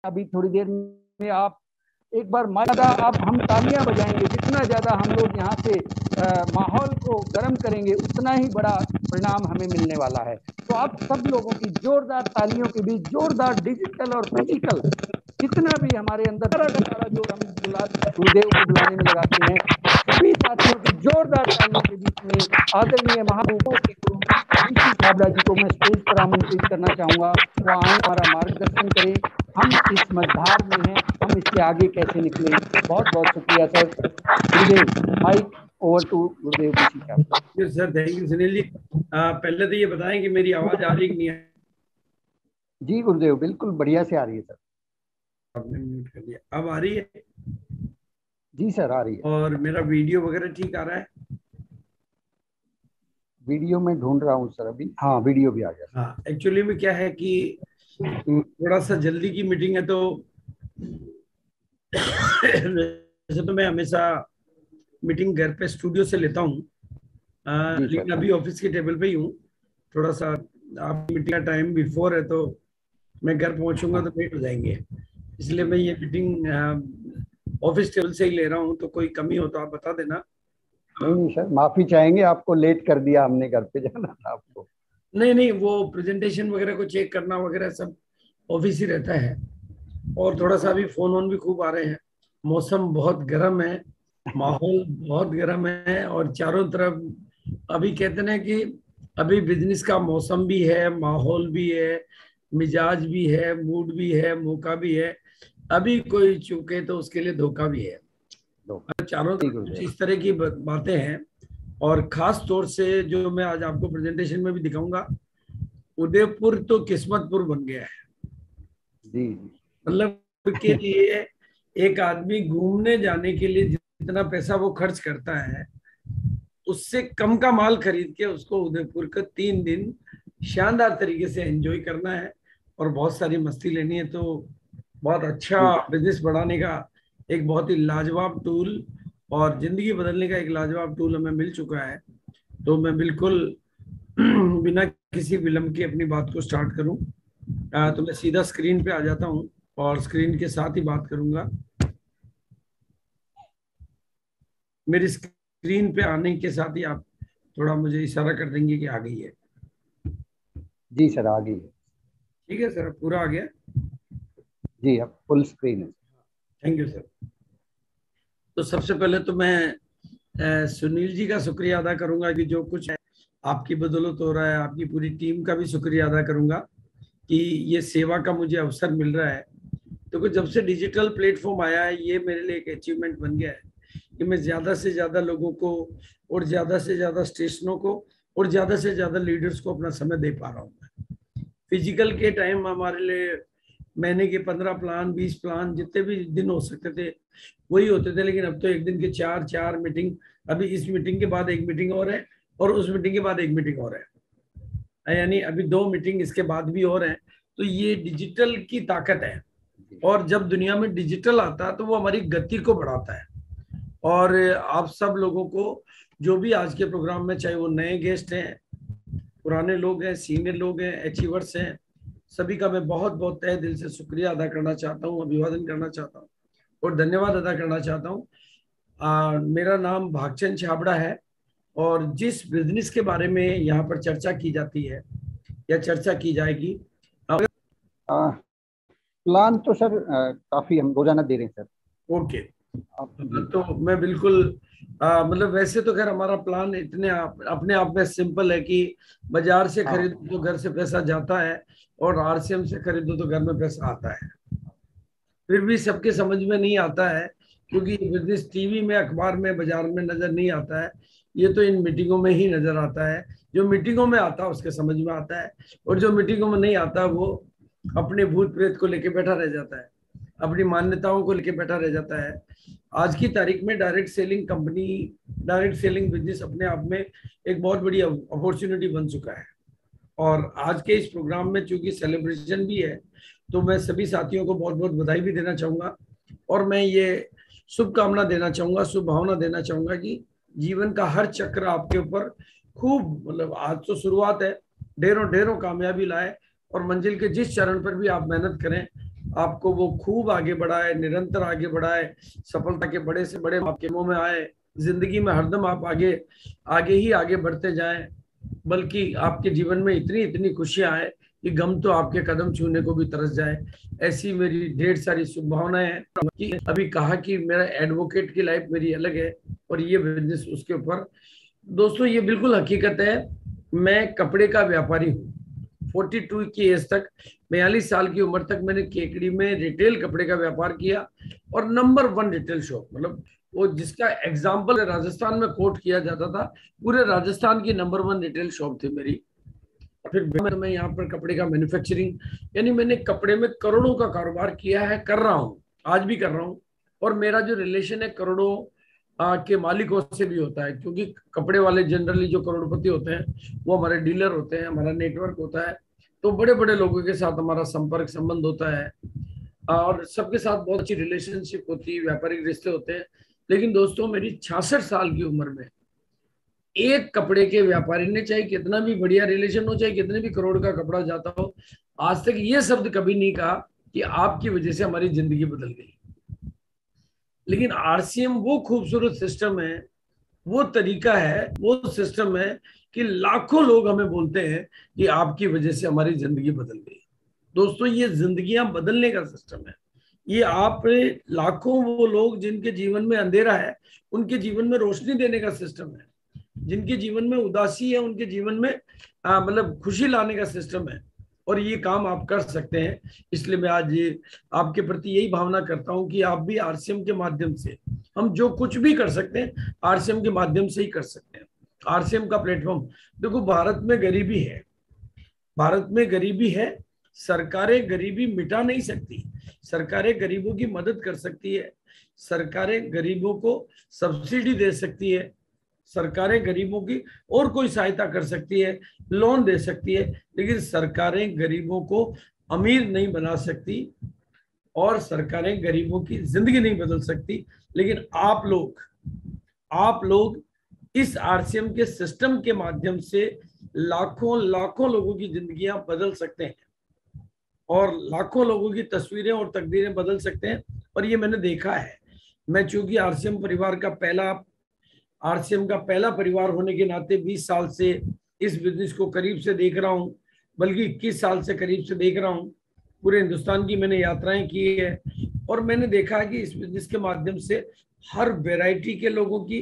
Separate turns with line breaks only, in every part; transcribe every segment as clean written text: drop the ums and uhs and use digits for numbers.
अभी थोड़ी देर में आप एक बार आप हम तालियां बजाएंगे, जितना ज्यादा हम लोग यहाँ से माहौल को गर्म करेंगे उतना ही बड़ा परिणाम हमें मिलने वाला है। तो आप सब लोगों की जोरदार तालियों के बीच, जोरदार डिजिटल और फिजिकल जितना भी हमारे अंदर सारा जो हम गुरुदेव को बुलाने में लगाते हैं, सभी साथियों की जोरदार तालियों के बीच में आदरणीय महापुरुषों के गुरु ऋषि छाबड़ा जी को मैं स्टेज पर आमंत्रित करना चाहूंगा। वो आए, हमारा मार्गदर्शन करें। हम इस मझधार में हैं, हम इससे आगे कैसे निकले। बहुत बहुत शुक्रिया sir. Gurudev, mic over to Gurudev Rishi Chhabra.
Sir thank you Sunil ji. पहले तो ये बताएं कि मेरी आवाज आ रही कि नहीं?
जी गुरुदेव, बिल्कुल बढ़िया से आ रही है सर।
आपने म्यूट कर दिया, अब आ रही है?
जी सर, आ रही है।
और मेरा वीडियो वगैरह ठीक आ रहा है?
वीडियो में ढूंढ रहा हूँ सर अभी। हाँ, वीडियो भी आ गया।
हाँ, एक्चुअली में क्या है कि थोड़ा सा जल्दी की मीटिंग है, तो वैसे तो मैं हमेशा मीटिंग घर पे स्टूडियो से लेता हूँ, लेकिन अभी ऑफिस के टेबल पे ही हूँ। थोड़ा सा आप मीटिंग का टाइम बिफोर है, तो मैं घर पहुंचूंगा तो लेट हो जाएंगे, इसलिए मैं ये मीटिंग ऑफिस टेबल से ही ले रहा हूँ। तो कोई कमी हो तो आप बता देना।
नहीं सर, माफी चाहेंगे, आपको लेट कर दिया हमने, घर पे जाना था आपको।
नहीं नहीं, वो प्रेजेंटेशन वगैरह को चेक करना वगैरह सब ऑफिस ही रहता है। और थोड़ा सा अभी फोन ऑन भी खूब आ रहे हैं, मौसम बहुत गर्म है, माहौल बहुत गर्म है, और चारों तरफ अभी कहते हैं कि अभी बिजनेस का मौसम भी है, माहौल भी है, मिजाज भी है, मूड भी है, मौका भी है। अभी कोई चूके तो उसके लिए धोखा भी है। चारों तरफ इस तरह की बातें हैं। और खास तौर से जो मैं आज आपको प्रेजेंटेशन में भी दिखाऊंगा, उदयपुर तो किस्मतपुर बन गया है।
जी।
मतलब के लिए एक आदमी घूमने जाने के लिए जितना पैसा वो खर्च करता है, उससे कम का माल खरीद के उसको उदयपुर का 3 दिन शानदार तरीके से एंजॉय करना है और बहुत सारी मस्ती लेनी है। तो बहुत अच्छा बिजनेस बढ़ाने का एक बहुत ही लाजवाब टूल और जिंदगी बदलने का एक लाजवाब टूल हमें मिल चुका है। तो मैं बिल्कुल बिना किसी विलंब के अपनी बात को स्टार्ट करूं, तो मैं सीधा स्क्रीन पे आ जाता हूं और स्क्रीन के साथ ही बात करूंगा। मेरी स्क्रीन पे आने के साथ ही आप थोड़ा मुझे इशारा कर देंगे कि आ गई है।
जी सर, आ गई है।
ठीक है सर, पूरा आ गया?
जी, अब फुल स्क्रीन है।
Thank you sir. तो सबसे पहले तो मैं सुनील जी का शुक्रिया अदा करूंगा कि जो कुछ है आपकी बदौलत हो रहा है। आपकी पूरी टीम का भी शुक्रिया अदा करूंगा कि ये सेवा का मुझे अवसर मिल रहा है। तो जब से डिजिटल प्लेटफॉर्म आया है, ये मेरे लिए एक अचीवमेंट बन गया है कि मैं ज्यादा से ज्यादा लोगों को और ज्यादा से ज्यादा स्टेशनों को और ज्यादा से ज्यादा लीडर्स को अपना समय दे पा रहा हूँ। फिजिकल के टाइम हमारे लिए महीने के 15 प्लान, 20 प्लान, जितने भी दिन हो सकते थे वही होते थे, लेकिन अब तो एक दिन के 4 मीटिंग, अभी इस मीटिंग के बाद एक मीटिंग और है और उस मीटिंग के बाद एक मीटिंग और है, यानी अभी 2 मीटिंग इसके बाद भी और है। तो ये डिजिटल की ताकत है। और जब दुनिया में डिजिटल आता है तो वो हमारी गति को बढ़ाता है। और आप सब लोगों को जो भी आज के प्रोग्राम में, चाहे वो नए गेस्ट हैं, पुराने लोग हैं, सीनियर लोग हैं, अचीवर्स हैं, सभी का मैं बहुत बहुत तहे दिल से शुक्रिया अदा करना चाहता हूँ, अभिवादन करना चाहता हूँ और धन्यवाद अदा करना चाहता हूँ। मेरा नाम भागचंद छाबड़ा है और जिस बिजनेस के बारे में यहाँ पर चर्चा की जाती है या चर्चा की जाएगी,
प्लान तो सर काफी हम रोजाना दे रहे हैं सर।
ओके। तो मैं बिल्कुल मतलब वैसे तो खैर हमारा प्लान अपने आप में सिंपल है कि बाजार से खरीदो तो घर से पैसा जाता है और आरसीएम से खरीदो तो घर में पैसा आता है। फिर भी सबके समझ में नहीं आता है क्योंकि बिजनेस टीवी में, अखबार में, बाजार में नजर नहीं आता है। ये तो इन मीटिंगों में ही नजर आता है। जो मीटिंगों में आता है उसके समझ में आता है, और जो मीटिंगों में नहीं आता वो अपने भूत प्रेत को लेके बैठा रह जाता है, अपनी मान्यताओं को लेके बैठा रह जाता है। आज की तारीख में direct selling company, direct selling business अपने आप में एक बहुत बड़ी अपॉर्चुनिटी बन चुका है। और आज के इस प्रोग्राम में चूंकि सेलिब्रेशन भी है, तो मैं सभी साथियों को बहुत बहुत बधाई भी देना चाहूंगा और मैं ये शुभकामना देना चाहूंगा, शुभ भावना देना चाहूंगा कि जीवन का हर चक्र आपके ऊपर खूब, मतलब आज तो शुरुआत है, ढेरों ढेरों कामयाबी लाए और मंजिल के जिस चरण पर भी आप मेहनत करें, आपको वो खूब आगे बढ़ाए, निरंतर आगे बढ़ाए, सफलता के बड़े से बड़े आपके मुंह में आए, जिंदगी में हरदम आप आगे आगे ही आगे बढ़ते जाएं, बल्कि आपके जीवन में इतनी इतनी खुशियां आए कि गम तो आपके कदम छूने को भी तरस जाए। ऐसी मेरी ढेर सारी शुभभावनाएं हैं। कि अभी कहा कि मेरा एडवोकेट की लाइफ मेरी अलग है और ये बिजनेस उसके ऊपर। दोस्तों ये बिल्कुल हकीकत है, मैं कपड़े का व्यापारी हूँ। 42 की एज तक, 42 साल की उम्र तक मैंने केकड़ी में रिटेल कपड़े का व्यापार किया और नंबर 1 रिटेल शॉप, मतलब वो जिसका एग्जाम्पल राजस्थान में कोट किया जाता था, पूरे राजस्थान की नंबर 1 रिटेल शॉप थी मेरी। फिर मैं यहाँ पर कपड़े का मैन्युफैक्चरिंग, यानी मैंने कपड़े में करोड़ों का कारोबार किया है, कर रहा हूँ, आज भी कर रहा हूँ। और मेरा जो रिलेशन है करोड़ों के मालिकों से भी होता है, क्योंकि कपड़े वाले जनरली जो करोड़पति होते हैं वो हमारे डीलर होते हैं, हमारा नेटवर्क होता है। तो बड़े बड़े लोगों के साथ हमारा संपर्क संबंध होता है और सबके साथ बहुत अच्छी रिलेशनशिप होती है, व्यापारिक रिश्ते होते हैं। लेकिन दोस्तों मेरी 66 साल की उम्र में एक कपड़े के व्यापारी ने, चाहे कितना भी बढ़िया रिलेशन हो, चाहे कितने भी करोड़ का कपड़ा जाता हो, आज तक ये शब्द कभी नहीं कहा कि आपकी वजह से हमारी जिंदगी बदल गई। लेकिन आरसीएम वो खूबसूरत सिस्टम है, वो तरीका है, वो सिस्टम है कि लाखों लोग हमें बोलते हैं कि आपकी वजह से हमारी जिंदगी बदल गई। दोस्तों ये जिंदगियां बदलने का सिस्टम है। ये आप लाखों वो लोग जिनके जीवन में अंधेरा है उनके जीवन में रोशनी देने का सिस्टम है, जिनके जीवन में उदासी है उनके जीवन में मतलब खुशी लाने का सिस्टम है। और ये काम आप कर सकते हैं। इसलिए मैं आज ये आपके प्रति यही भावना करता हूं कि आप भी आरसीएम के माध्यम से, हम जो कुछ भी कर सकते हैं आरसीएम के माध्यम से ही कर सकते हैं। आरसीएम का प्लेटफॉर्म, देखो भारत में गरीबी है, भारत में गरीबी है, सरकारें गरीबी मिटा नहीं सकती, सरकारें गरीबों की मदद कर सकती है, सरकारें गरीबों को सब्सिडी दे सकती है, सरकारें गरीबों की और कोई सहायता कर सकती है, लोन दे सकती है, लेकिन सरकारें गरीबों को अमीर नहीं बना सकती और सरकारें गरीबों की जिंदगी नहीं बदल सकती। लेकिन आप लोग इस आरसीएम के सिस्टम के माध्यम से लाखों लाखों लोगों की जिंदगियां बदल सकते हैं और लाखों लोगों की तस्वीरें और तकदीरें बदल सकते हैं। और ये मैंने देखा है। मैं चूंकि आरसीएम का पहला परिवार होने के नाते 20 साल से इस बिजनेस को करीब से देख रहा हूं, बल्कि 21 साल से करीब से देख रहा हूं। पूरे हिंदुस्तान की मैंने यात्राएं की है और मैंने देखा है कि इस बिजनेस के माध्यम से हर वैरायटी के लोगों की,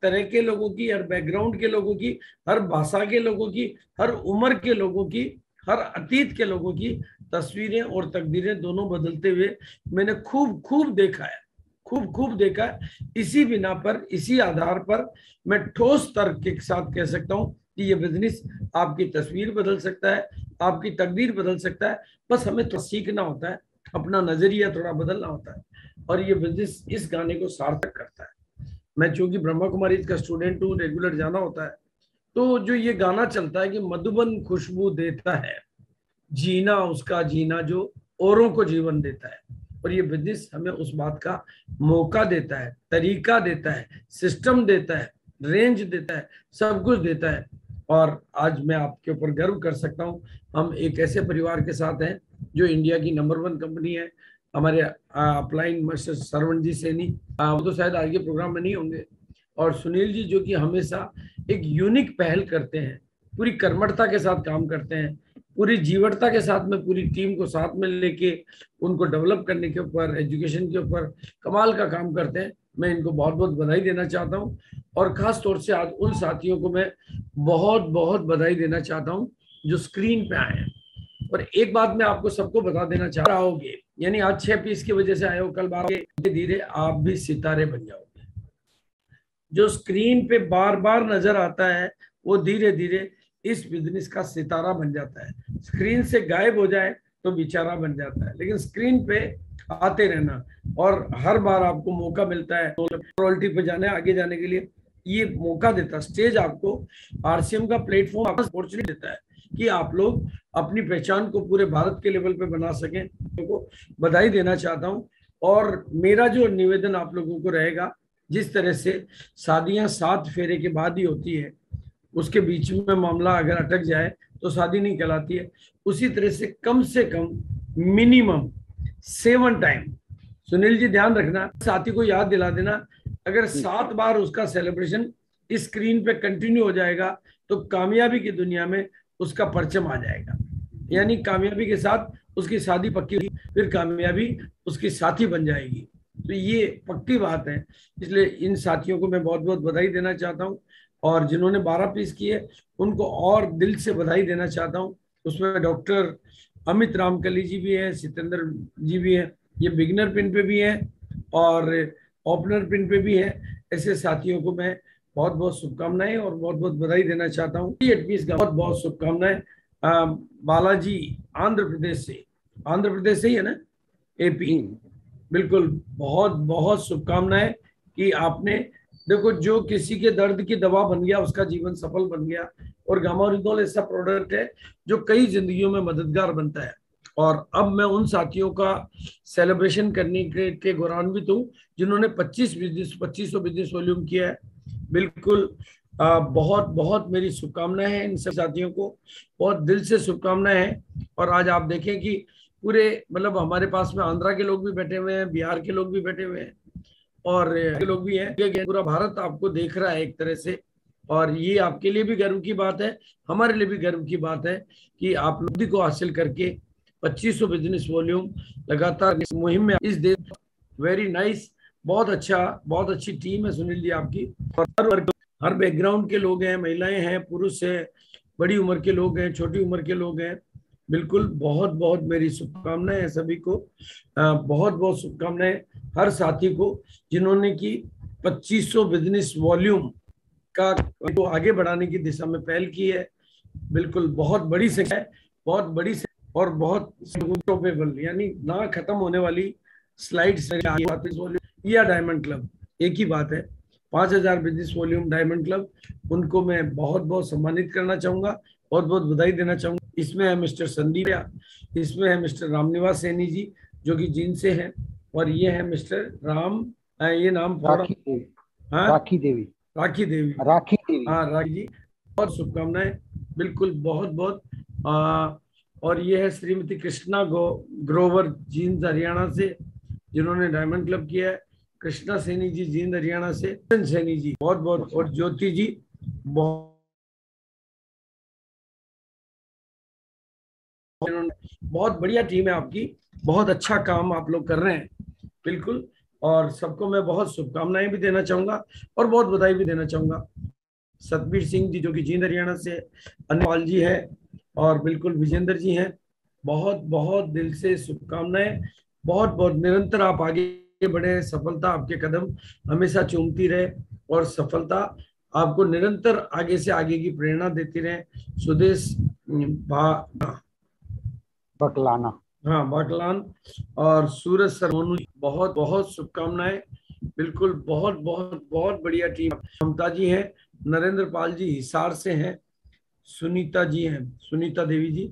तरह के लोगों की, हर बैकग्राउंड के लोगों की, हर भाषा के लोगों की, हर उम्र के लोगों की, हर अतीत के लोगों की तस्वीरें और तकदीरें दोनों बदलते हुए मैंने खूब देखा है, खूब देखा है। इसी बिना पर, इसी आधार पर मैं ठोस तर्क के साथ कह सकता हूं कि ये बिजनेस आपकी तस्वीर बदल सकता है, आपकी तकदीर बदल सकता है। बस हमें तो सीखना होता है, अपना नजरिया थोड़ा बदलना होता है और ये बिजनेस इस गाने को सार्थक करता है। मैं चूंकि ब्रह्मा कुमारी का स्टूडेंट हूँ, रेगुलर जाना होता है, तो जो ये गाना चलता है कि मधुबन खुशबू देता है, जीना उसका जीना जो औरों को जीवन देता है। और ये बिजनेस हमें उस बात का मौका देता है, तरीका देता है, सिस्टम देता है, रेंज देता है, सब कुछ देता है। और आज मैं आपके ऊपर गर्व कर सकता हूँ, हम एक ऐसे परिवार के साथ हैं जो इंडिया की नंबर 1 कंपनी है। हमारे अपलाइन मास्टर सरवण जी सैनी, वो तो शायद आज के प्रोग्राम में नहीं होंगे, और सुनील जी जो कि हमेशा एक यूनिक पहल करते हैं, पूरी कर्मठता के साथ काम करते हैं, पूरी जीवटता के साथ में पूरी टीम को साथ में लेके उनको डेवलप करने के ऊपर, एजुकेशन के ऊपर कमाल का काम करते हैं। मैं इनको बहुत बहुत बधाई देना चाहता हूँ और खास तौर से आज उन साथियों को मैं बहुत बधाई देना चाहता हूँ जो स्क्रीन पे आए हैं। और एक बात मैं आपको सबको बता देना चाह रहा हूँ, यानी आज 6 पीस की वजह से आए हो, कल बार धीरे धीरे आप भी सितारे बन जाओगे। जो स्क्रीन पे बार बार नजर आता है वो धीरे धीरे इस बिजनेस का सितारा बन जाता है। स्क्रीन से गायब हो जाए तो बेचारा बन जाता है, लेकिन स्क्रीन पे आते रहना और हर बार आपको मौका मिलता है रॉयल्टी पे जाने, आगे जाने के लिए ये मौका देता, स्टेज आपको आरसीएम का प्लेटफॉर्म आपको अपॉर्चुनिटी देता है कि आप लोग अपनी पहचान को पूरे भारत के लेवल पे बना सकें। तो बधाई देना चाहता हूँ। और मेरा जो निवेदन आप लोगों को रहेगा, जिस तरह से शादियां 7 फेरे के बाद ही होती है, उसके बीच में मामला अगर अटक जाए तो शादी नहीं कहलाती है, उसी तरह से कम मिनिमम 7 टाइम। सुनील जी ध्यान रखना, साथी को याद दिला देना, अगर 7 बार उसका सेलिब्रेशन इस स्क्रीन पे कंटिन्यू हो जाएगा तो कामयाबी की दुनिया में उसका परचम आ जाएगा, यानी कामयाबी के साथ उसकी शादी पक्की होगी, फिर कामयाबी उसकी साथी बन जाएगी। तो ये पक्की बात है, इसलिए इन साथियों को मैं बहुत बहुत बधाई देना चाहता हूँ, और जिन्होंने 12 पीस किए उनको और दिल से बधाई देना चाहता हूँ। उसमें डॉक्टर अमित रामकली जी भी है, सितेंद्र जी भी है, ये बिगिनर पिन पे भी है और ओपनर पिन पे भी है। ऐसे साथियों को मैं बहुत बहुत शुभकामनाएं और बहुत बहुत बधाई देना चाहता हूँ। 8 पीस का बहुत बहुत शुभकामनाएं। बालाजी आंध्र प्रदेश से ही है ना, एपी, बिल्कुल बहुत बहुत शुभकामनाएं कि आपने, देखो जो किसी के दर्द की दवा बन गया उसका जीवन सफल बन गया, और गामारिदोल ऐसा प्रोडक्ट है जो कई जिंदगियों में मददगार बनता है। और अब मैं उन साथियों का सेलिब्रेशन करने के गौरवान्वित हूँ जिन्होंने 2500 बिजनेस वॉल्यूम किया है। बिल्कुल बहुत बहुत मेरी शुभकामनाएं हैं इन सब साथियों को, बहुत दिल से शुभकामनाएं हैं। और आज आप देखें कि पूरे मतलब हमारे पास में आंध्रा के लोग भी बैठे हुए हैं, बिहार के लोग भी बैठे हुए हैं, और के लोग भी हैं। पूरा भारत आपको देख रहा है एक तरह से, और ये आपके लिए भी गर्व की बात है, हमारे लिए भी गर्व की बात है कि आप लोग को हासिल करके 2500 बिजनेस वॉल्यूम लगातार इस मुहिम में इस देश। वेरी नाइस, बहुत अच्छा, बहुत अच्छी टीम है सुनील जी आपकी, और हर बैकग्राउंड के लोग हैं, महिलाएं हैं, पुरुष हैं, बड़ी उम्र के लोग हैं, छोटी उम्र के लोग हैं। बिल्कुल बहुत बहुत मेरी शुभकामनाएं हैं सभी को, बहुत बहुत शुभकामनाएं हर साथी को जिन्होंने की 2500 बिजनेस वॉल्यूम का को आगे बढ़ाने की दिशा में पहल की है। बिल्कुल बहुत बड़ी संख्या है, बहुत बड़ी और बहुत स्टॉपेबल, यानी ना खत्म होने वाली स्लाइड्स या डायमंड क्लब, एक ही बात है। 5000 बिजनेस वॉल्यूम डायमंड क्लब, उनको मैं बहुत बहुत सम्मानित करना चाहूंगा, बहुत बहुत बधाई देना चाहूंगा। इसमें है मिस्टर संदीप, इसमें है मिस्टर रामनिवास सैनी जी जो कि जींद से हैं, और ये है मिस्टर राम, ये नाम थोड़ा, हाँ
राखी देवी,
राखी देवी, हाँ राखी जी, बहुत शुभकामनाएं, बिल्कुल बहुत बहुत। और ये है श्रीमती कृष्णा ग्रोवर जींद हरियाणा से जिन्होंने डायमंड क्लब किया है, कृष्णा सैनी जी जींद हरियाणा से, सैनी जी बहुत बहुत, और ज्योति जी बहुत बहुत बढ़िया टीम है आपकी, बहुत अच्छा काम आप लोग कर रहे हैं, बिल्कुल। और सबको मैं बहुत शुभकामनाएं भी देना चाहूंगा और बहुत बधाई भी देना चाहूंगा। सतबीर सिंह जी जो कि जींद हरियाणा से, अनिल जी है, और बिल्कुल विजेंद्र जी हैं, बहुत बहुत दिल से शुभकामनाएं। बहुत बहुत निरंतर आप आगे बढ़े, सफलता आपके कदम हमेशा चूमती रहे, और सफलता आपको निरंतर आगे से आगे की प्रेरणा देती रहे। सुदेश
बकलाना,
हाँ बाटलान और सूरज सरमोनू, बहुत बहुत शुभकामनाएं, बिल्कुल बहुत बहुत बहुत बढ़िया टीम। ममता जी हैं, नरेंद्र पाल जी हिसार से हैं, सुनीता जी हैं, सुनीता देवी जी,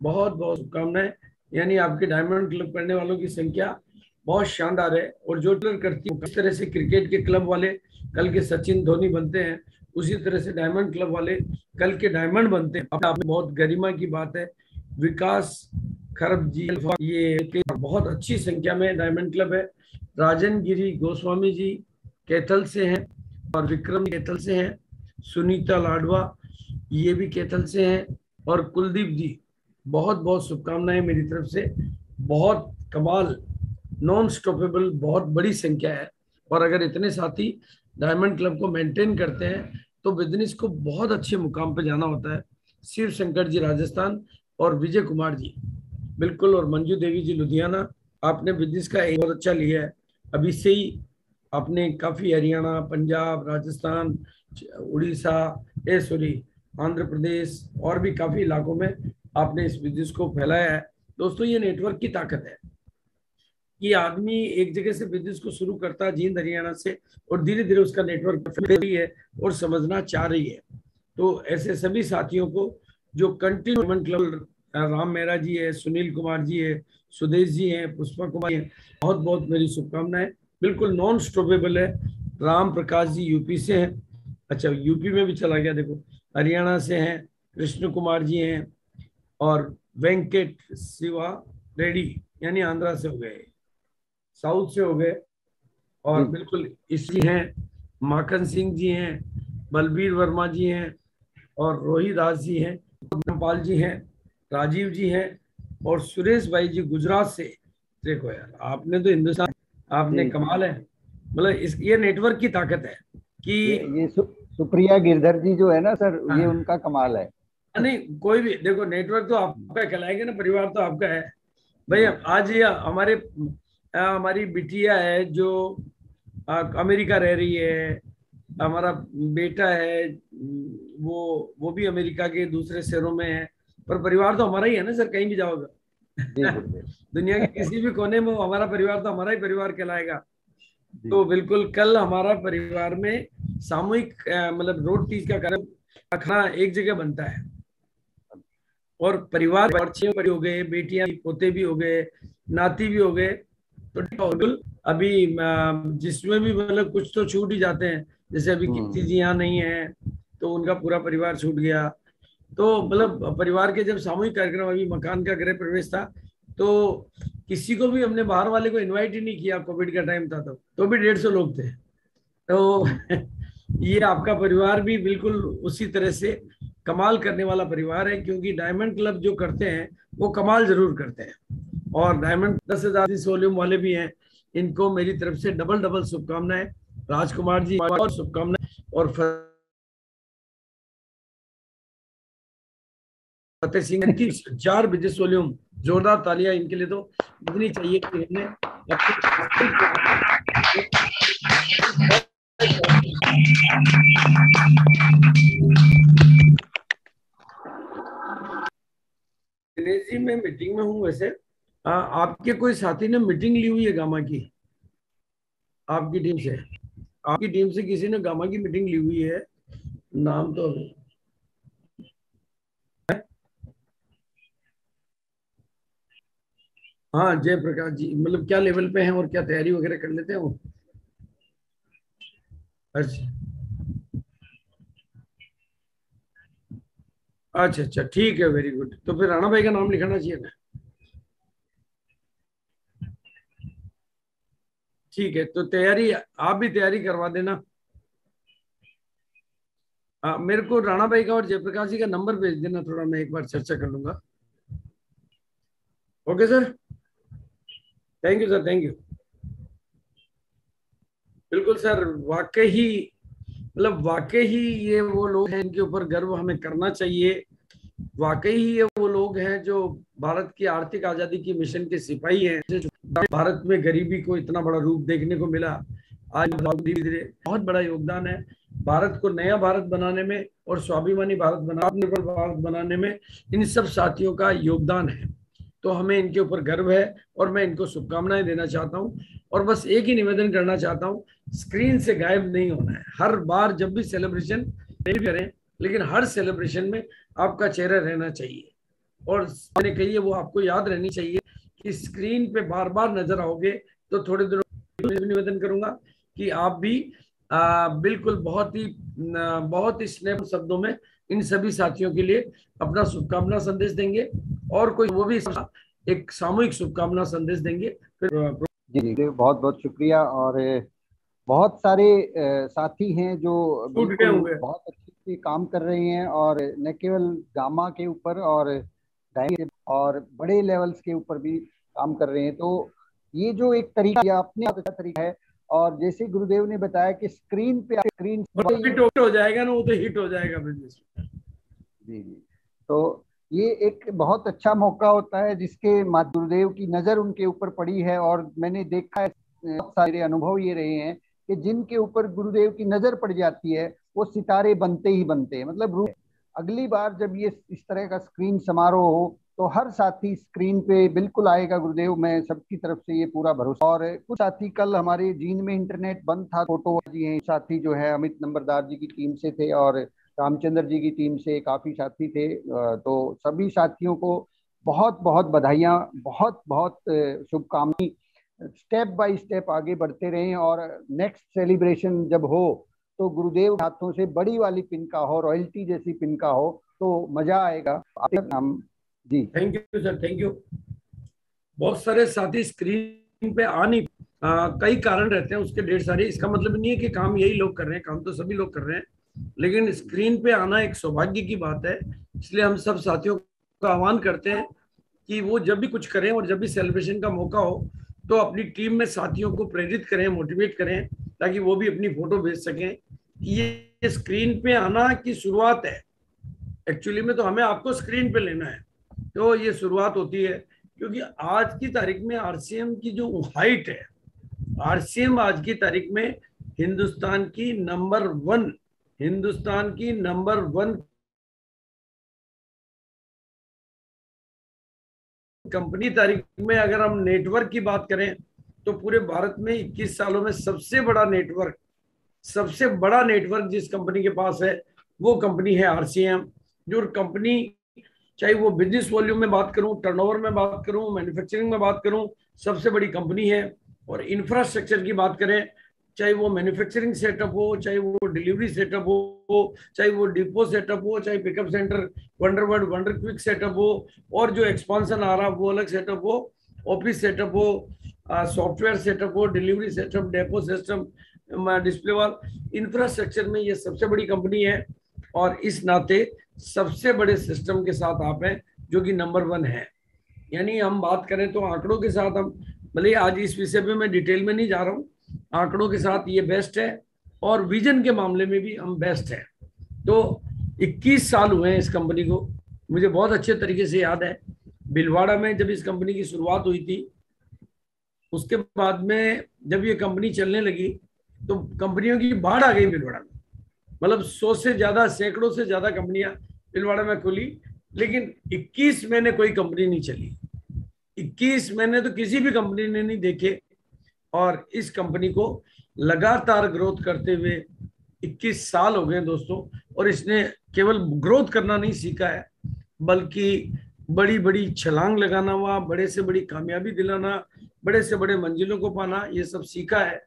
बहुत बहुत शुभकामनाएं। यानी आपके डायमंड क्लब करने वालों की संख्या बहुत शानदार है, और जो क्लब करती है, इस तरह से क्रिकेट के क्लब वाले कल के सचिन धोनी बनते हैं, उसी तरह से डायमंड क्लब वाले कल के डायमंड बनते हैं। आप बहुत गरिमा की बात है। विकास खरब जी, ये बहुत अच्छी संख्या में डायमंड क्लब है। राजन गिरी गोस्वामी जी कैथल से हैं, और विक्रम कैथल से हैं, सुनीता लाडवा ये भी कैथल से हैं, और कुलदीप जी, बहुत बहुत शुभकामनाएं मेरी तरफ से। बहुत कमाल, नॉन स्टॉपेबल, बहुत बड़ी संख्या है। और अगर इतने साथी डायमंड क्लब को मेंटेन करते हैं तो बिजनेस को बहुत अच्छे मुकाम पे जाना होता है। शिव शंकर जी राजस्थान, और विजय कुमार जी बिल्कुल, और मंजू देवी जी लुधियाना, आपने बिजनेस का एक बहुत अच्छा लिया है। अभी से ही आपने काफी हरियाणा, पंजाब, राजस्थान, उड़ीसा, आंध्र प्रदेश और भी काफी इलाकों में आपने इस बिजनेस को फैलाया है। दोस्तों ये नेटवर्क की ताकत है कि आदमी एक जगह से बिजनेस को शुरू करता है जींद हरियाणा से, और धीरे धीरे उसका नेटवर्क फैल रही है और समझना चाह रही है। तो ऐसे सभी साथियों को जो कंटिन्यू क्लब, राम मेहरा जी है, सुनील कुमार जी है, सुदेश जी हैं, पुष्पा कुमार है, बहुत बहुत मेरी शुभकामनाएं। बिल्कुल नॉन स्टॉपेबल है। राम प्रकाश जी यूपी से हैं, अच्छा यूपी में भी चला गया देखो, हरियाणा से हैं, कृष्ण कुमार जी हैं, और वेंकट शिवा रेड्डी यानी आंध्रा से हो गए, साउथ से हो गए, और बिल्कुल इसी हैं, माखन सिंह जी हैं, बलबीर वर्मा जी हैं, और रोहित दास जी हैं, पाल जी हैं, राजीव जी हैं, और सुरेश भाई जी गुजरात से। देखो यार, आपने तो हिंदुस्तान, आपने कमाल है। मतलब इस ये नेटवर्क की ताकत है कि
ये सुप्रिया गिरधर जी जो है ना सर, ये
हाँ,
उनका कमाल है।
नहीं कोई भी देखो, नेटवर्क तो आपका कहलाएगा ना, परिवार तो आपका है भाई। आज ये हमारी बिटिया है जो अमेरिका रह रही है, हमारा बेटा है वो भी अमेरिका के दूसरे शहरों में है, पर परिवार तो हमारा ही है ना सर, कहीं भी जाओगे
जी गुरुदेव।
दुनिया के किसी भी कोने में हमारा परिवार तो हमारा ही परिवार कहलाएगा।
जी।
तो बिल्कुल कल हमारा परिवार में सामूहिक मतलब रोड तीज का कार्यक्रम खाना एक जगह बनता है, और परिवार बच्चे बड़े हो गए, बेटियां पोते भी हो गए, नाती भी हो गए। तो बिल्कुल अभी जिसमें भी मतलब कुछ तो छूट ही जाते हैं, जैसे अभी कीर्ति जी यहाँ नहीं है तो उनका पूरा परिवार छूट गया। तो मतलब परिवार के जब सामूहिक कार्यक्रम, अभी मकान का गृह प्रवेश था, तो किसी को भी हमने बाहर वाले को इनवाइट ही नहीं किया, कोविड का टाइम था तो भी 150 लोग थे। तो ये आपका परिवार भी बिल्कुल उसी तरह से कमाल करने वाला परिवार है, क्योंकि डायमंड क्लब जो करते हैं वो कमाल जरूर करते हैं। और डायमंड 10,000 वॉल्यूम वाले भी हैं, इनको मेरी तरफ से डबल डबल शुभकामनाएं। राजकुमार जी और शुभकामनाएं, और फतेह सिंह की 4 बिजनेस वॉल्यूम, जोरदार तालियां इनके लिए तो इतनी चाहिए कि इन्हें दिनेश जी, मैं मीटिंग में हूँ वैसे। आपके कोई साथी ने मीटिंग ली हुई है गामा की? आपकी टीम से, आपकी टीम से किसी ने गामा की मीटिंग ली हुई है? नाम तो हाँ, जयप्रकाश जी, मतलब क्या लेवल पे हैं और क्या तैयारी वगैरह कर लेते हैं वो? अच्छा अच्छा अच्छा, ठीक है, वेरी गुड। तो फिर राणा भाई का नाम लिखाना चाहिए ना? ठीक है, तो तैयारी आप भी तैयारी करवा देना। मेरे को राणा भाई का और जयप्रकाश जी का नंबर भेज देना, थोड़ा मैं एक बार चर्चा कर लूंगा। Okay sir, thank you sir, thank you. बिल्कुल सर, वाकई मतलब वाकई ही ये वो लोग हैं इनके ऊपर गर्व हमें करना चाहिए। वाकई ही ये वो लोग हैं जो भारत की आर्थिक आजादी की मिशन के सिपाही हैं। भारत में गरीबी को इतना बड़ा रूप देखने को मिला, आज धीरे धीरे बहुत बड़ा योगदान है भारत को नया भारत बनाने में और स्वाभिमानी भारत आत्मनिर्भर भारत बनाने में। इन सब साथियों का योगदान है, तो हमें इनके ऊपर गर्व है, और मैं इनको शुभकामनाएं देना चाहता हूं। और बस एक ही निवेदन करना चाहता हूं, स्क्रीन से गायब नहीं होना है। हर बार जब भी सेलिब्रेशन करें, लेकिन हर सेलिब्रेशन में आपका चेहरा रहना चाहिए, और मैंने कही है वो आपको याद रहनी चाहिए कि स्क्रीन पे बार बार नजर आओगे तो थोड़े दिनों में निवेदन करूंगा कि आप भी बिल्कुल बहुत ही स्नेह शब्दों में इन सभी साथियों के लिए अपना शुभकामना संदेश देंगे, और कोई वो भी एक सामूहिक शुभकामना संदेश देंगे। फिर
जी बहुत बहुत शुक्रिया। और बहुत सारे साथी हैं जो बिल्कुल बहुत अच्छे से काम कर रहे हैं, और न केवल गामा के ऊपर और बड़े लेवल्स के ऊपर भी काम कर रहे हैं। तो ये जो एक तरीका अपने अच्छा तरीका है, और जैसे गुरुदेव ने बताया कि स्क्रीन पे
हिट हो जाएगा ना, वो तो हिट हो जाएगा बिजनेस।
जी जी। तो ये एक बहुत अच्छा मौका होता है जिसके गुरुदेव की नजर उनके ऊपर पड़ी है। और मैंने देखा है, बहुत सारे अनुभव ये रहे हैं कि जिनके ऊपर गुरुदेव की नजर पड़ जाती है वो सितारे बनते ही बनते हैं। मतलब अगली बार जब ये इस तरह का स्क्रीन समारोह हो तो हर साथी स्क्रीन पे बिल्कुल आएगा गुरुदेव, मैं सबकी तरफ से ये पूरा भरोसा। और कुछ साथी कल हमारे जीन में इंटरनेट बंद था, फोटो जी हैं साथी जो है अमित नंबरदार जी की टीम से थे, और रामचंद्र जी की टीम से काफी साथी थे। तो सभी साथियों को बहुत बहुत बधाइयाँ, बहुत बहुत शुभकामनाएं। स्टेप बाय स्टेप आगे बढ़ते रहें, और नेक्स्ट सेलिब्रेशन जब हो तो गुरुदेव हाथों से बड़ी वाली पिन का हो, रॉयल्टी जैसी पिन का हो, तो मजा आएगा। हम जी
thank you sir, thank you. बहुत सारे साथी स्क्रीन पे आ नहीं, कई कारण रहते हैं उसके ढेर सारे। इसका मतलब नहीं है कि काम यही लोग कर रहे हैं, काम तो सभी लोग कर रहे हैं, लेकिन स्क्रीन पे आना एक सौभाग्य की बात है। इसलिए हम सब साथियों का आह्वान करते हैं कि वो जब भी कुछ करें और जब भी सेलिब्रेशन का मौका हो तो अपनी टीम में साथियों को प्रेरित करें, मोटिवेट करें, ताकि वो भी अपनी फोटो भेज सकें। ये स्क्रीन पे आना की शुरुआत है, एक्चुअली में तो हमें आपको स्क्रीन पे लेना है, तो ये शुरुआत होती है। क्योंकि आज की तारीख में आरसीएम की जो हाइट है, आरसीएम आज की तारीख में हिंदुस्तान की नंबर 1, हिंदुस्तान की नंबर 1 कंपनी। तारीख में अगर हम नेटवर्क की बात करें तो पूरे भारत में 21 सालों में सबसे बड़ा नेटवर्क जिस कंपनी के पास है वो कंपनी है आरसीएम। जो कंपनी, चाहे वो बिजनेस वॉल्यूम में बात करूं, टर्नओवर में बात करूं, मैन्युफैक्चरिंग में बात करूं, सबसे बड़ी कंपनी है। और इंफ्रास्ट्रक्चर की बात करें, चाहे वो मैन्युफैक्चरिंग सेटअप हो, चाहे वो डिलीवरी सेटअप हो, चाहे वो डिपो सेटअप हो, चाहे pickup centre, wonder word, wonder quick setup हो, और जो एक्सपांशन आ रहा वो अलग सेटअप हो, ऑफिस सेटअप हो, सॉफ्टवेयर सेटअप हो, delivery setup, depot system, display wall, infrastructure में ये सबसे बड़ी कंपनी है। और इस नाते सबसे बड़े सिस्टम के साथ आप हैं जो कि नंबर 1 है। यानी हम बात करें तो आंकड़ों के साथ हम, भले आज इस विषय पे मैं डिटेल में नहीं जा रहा हूँ, आंकड़ों के साथ ये बेस्ट है, और विजन के मामले में भी हम बेस्ट है। तो 21 साल हुए हैं इस कंपनी को। मुझे बहुत अच्छे तरीके से याद है, भीलवाड़ा में जब इस कंपनी की शुरुआत हुई थी, उसके बाद में जब ये कंपनी चलने लगी तो कंपनियों की बाढ़ आ गई भीलवाड़ा में। मतलब 100 से ज्यादा, सैकड़ों से ज्यादा कंपनियां भीलवाड़ा में खुली, लेकिन 21 महीने कोई कंपनी नहीं चली। 21 महीने तो किसी भी कंपनी ने नहीं देखे। और इस कंपनी को लगातार ग्रोथ करते हुए 21 साल हो गए दोस्तों। और इसने केवल ग्रोथ करना नहीं सीखा है, बल्कि बड़ी बड़ी छलांग लगाना हुआ, बड़े से बड़ी कामयाबी दिलाना, बड़े से बड़े मंजिलों को पाना, ये सब सीखा है।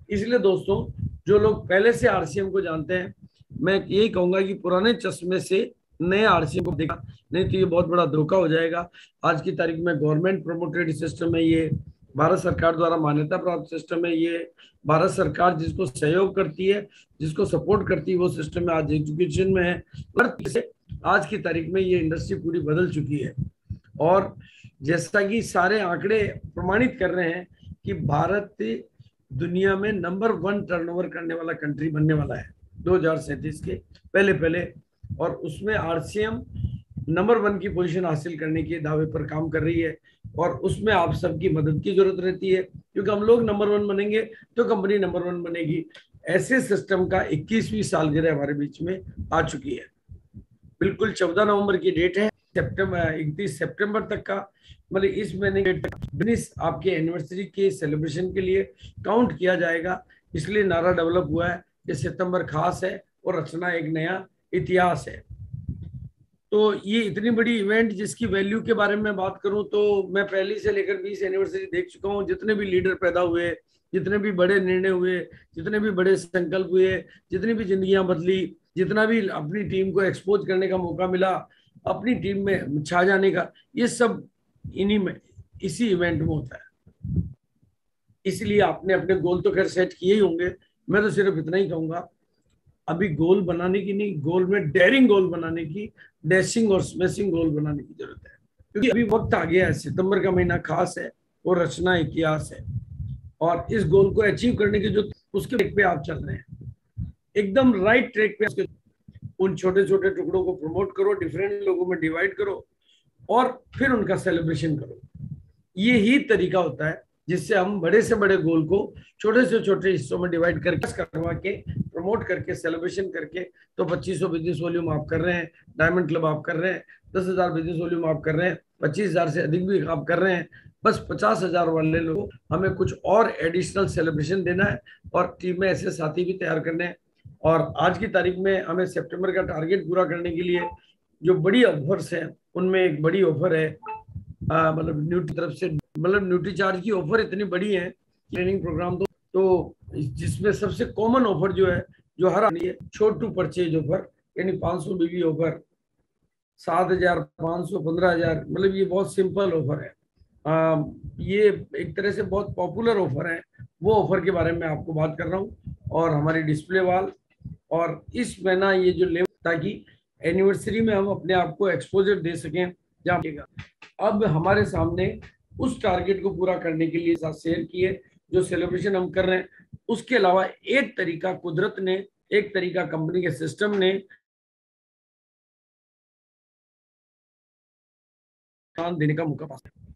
इसलिए दोस्तों, जो लोग पहले से आरसीएम को जानते हैं, मैं यही कहूंगा कि पुराने चश्मे से नए आरसीएम को देखा, नहीं तो ये बहुत बड़ा धोखा हो जाएगा। आज की तारीख में गवर्नमेंट प्रोमोटेड सिस्टम है, ये भारत सरकार द्वारा मान्यता प्राप्त सिस्टम है, ये भारत सरकार जिसको सहयोग करती है, जिसको सपोर्ट करती है, वो सिस्टम आज एजुकेशन में है। पर आज की तारीख में ये इंडस्ट्री पूरी बदल चुकी है। और जैसा कि सारे आंकड़े प्रमाणित कर रहे हैं कि भारत दुनिया में नंबर 1 टर्नओवर करने वाला कंट्री बनने वाला है 2037 के पहले। और उसमें आरसीएम नंबर 1 की पोजीशन हासिल करने के दावे पर काम कर रही है। और उसमें आप सबकी मदद की जरूरत रहती है, क्योंकि हम लोग नंबर 1 बनेंगे तो कंपनी नंबर 1 बनेगी। ऐसे सिस्टम का 21वीं सालगिरह हमारे बीच में आ चुकी है। बिल्कुल 14 नवंबर की डेट है, 31 सितंबर तक का, मतलब इस महीने के बिजनेस आपके एनिवर्सरी के सेलिब्रेशन के लिए काउंट किया जाएगा। इसलिए नारा डेवलप हुआ है कि सितंबर खास है और रचना एक नया इतिहास है। तो ये इतनी बड़ी इवेंट जिसकी वैल्यू के बारे में बात करूं तो मैं पहली से लेकर 20 एनिवर्सरी देख चुका हूं। जितने भी लीडर पैदा हुए, जितने भी बड़े निर्णय हुए, जितने भी बड़े संकल्प हुए, जितनी भी जिंदगियां बदली, जितना भी अपनी टीम को एक्सपोज करने का मौका मिला, अपनी टीम में छा जाने का, ये सब इन्हीं में, इसी इवेंट में होता है। इसलिए आपने अपने गोल तो खैर सेट किए ही होंगे। मैं तो सिर्फ इतना ही कहूंगा, अभी गोल बनाने की नहीं, गोल में डेयरिंग गोल बनाने की, डैशिंग और स्मैशिंग गोल बनाने की जरूरत है। क्योंकि अभी वक्त आ गया है, सितंबर का महीना खास है और रचना इतिहास है। और इस गोल को अचीव करने की जो उसके ट्रैक पे आप चल रहे हैं, एकदम राइट ट्रैक पे। उन छोटे छोटे टुकड़ों को प्रमोट करो, डिफरेंट लोगों में डिवाइड करो और फिर उनका सेलिब्रेशन करो। ये ही तरीका होता है जिससे हम बड़े से बड़े गोल को छोटे से छोटे हिस्सों में डिवाइड करवा के प्रमोट करके सेलिब्रेशन करके। तो 2500 बिजनेस वॉल्यूम आप कर रहे हैं, डायमंड क्लब आप कर रहे हैं, 10,000 बिजनेस वॉल्यूम आप कर रहे हैं, 25,000 से अधिक भी आप कर रहे हैं, बस 50,000 वाले लोगों हमें कुछ और एडिशनल सेलिब्रेशन देना है और टीम में ऐसे साथी भी तैयार करने हैं। और आज की तारीख में हमें सितंबर का टारगेट पूरा करने के लिए जो बड़ी ऑफर्स हैं, उनमें एक बड़ी ऑफर है, मतलब न्यूट्री तरफ से, मतलब न्यूट्री चार्ज की ऑफर इतनी बड़ी है, ट्रेनिंग प्रोग्राम तो जिसमें सबसे कॉमन ऑफर जो है, जो हर आदमी है, छोटू परचेज ऑफर, यानी 500 BB ऑफर, 7,500, 15,000, मतलब ये बहुत सिंपल ऑफर है। ये एक तरह से बहुत पॉपुलर ऑफर है, वो ऑफर के बारे में आपको बात कर रहा हूँ। और हमारी डिस्प्ले वॉल, और इस महीना ये जो लेवल, ताकि एनिवर्सरी में हम अपने आप को एक्सपोजर दे सकें जहाँ। अब हमारे सामने उस टारगेट को पूरा करने के लिए साथ शेयर किए जो सेलिब्रेशन हम कर रहे हैं, उसके अलावा एक तरीका कुदरत ने, एक तरीका कंपनी के सिस्टम ने देने का मौका पा सकते हैं,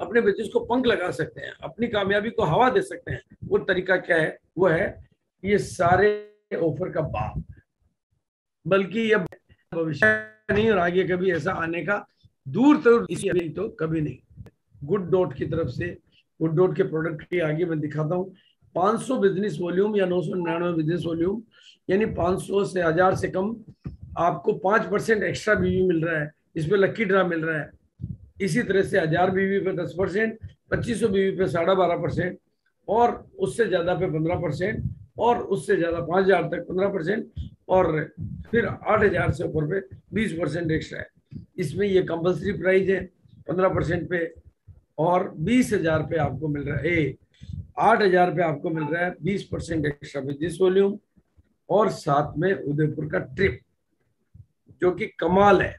अपने बिजनेस को पंख लगा सकते हैं, अपनी कामयाबी को हवा दे सकते हैं। वो तरीका क्या है? वो है ये सारे ऑफर का बाप, बल्कि ये भविष्य नहीं और आगे कभी ऐसा आने का दूर तो इसी तो कभी नहीं। गुड डॉट की तरफ से, गुड डॉट के प्रोडक्ट की आगे मैं दिखाता हूँ। 500 बिजनेस वॉल्यूम या 999 बिजनेस वॉल्यूम, यानी 500 से 1000 से कम, आपको 5% एक्स्ट्रा बीवी मिल रहा है, इसमें लक्की ड्रा मिल रहा है। इसी तरह से 1000 बीवी पे 10%, 2500 बीवी पे 12.5%, और उससे ज्यादा पे 15%, और उससे ज्यादा 5000 तक 15%, और फिर 8000 से ऊपर पे 20% एक्स्ट्रा है। इसमें ये कंपल्सरी प्राइस है 15% पे, और 20,000 पे आपको मिल रहा है, 8,000 पे आपको मिल रहा है 20% एक्स्ट्रा बिजनेस वॉल्यूम, और साथ में उदयपुर का ट्रिप, जो कि कमाल है।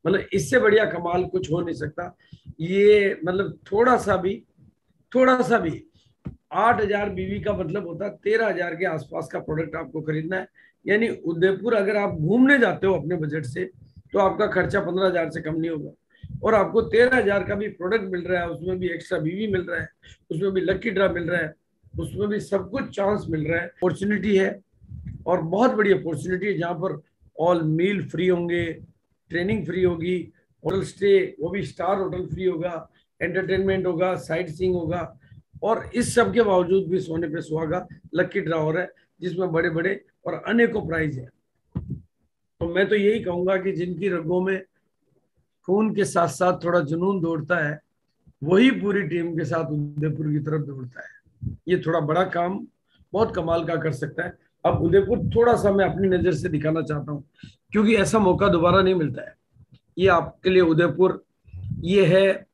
मतलब इससे बढ़िया कमाल कुछ हो नहीं सकता। ये मतलब थोड़ा सा भी 8,000 बीवी का मतलब होता है 13,000 के आसपास का प्रोडक्ट आपको खरीदना है। यानी उदयपुर अगर आप घूमने जाते हो अपने बजट से, तो आपका खर्चा 15,000 से कम नहीं होगा, और आपको 13,000 का भी प्रोडक्ट मिल रहा है, उसमें भी एक्स्ट्रा बीवी मिल रहा है, उसमें भी लकी ड्रा मिल रहा है, उसमें भी सब कुछ चांस मिल रहा है। अपॉर्चुनिटी है, और बहुत बड़ी अपॉर्चुनिटी है, जहाँ पर ऑल मील फ्री होंगे, ट्रेनिंग फ्री होगी, होटल स्टे वो भी स्टार होटल फ्री होगा, एंटरटेनमेंट होगा, साइट सीइंग होगा, और इस सब के बावजूद भी सोने पे सुहागा लकी ड्रा हो रहा है, जिसमें बड़े बड़े और अनेकों प्राइज है। तो मैं तो यही कहूंगा कि जिनकी रगों में खून के साथ साथ थोड़ा जुनून दौड़ता है, वही पूरी टीम के साथ उदयपुर की तरफ दौड़ता है। ये थोड़ा बड़ा काम बहुत कमाल का कर सकता है। अब उदयपुर थोड़ा सा मैं अपनी नजर से दिखाना चाहता हूँ, क्योंकि ऐसा मौका दोबारा नहीं मिलता है। ये आपके लिए उदयपुर, ये है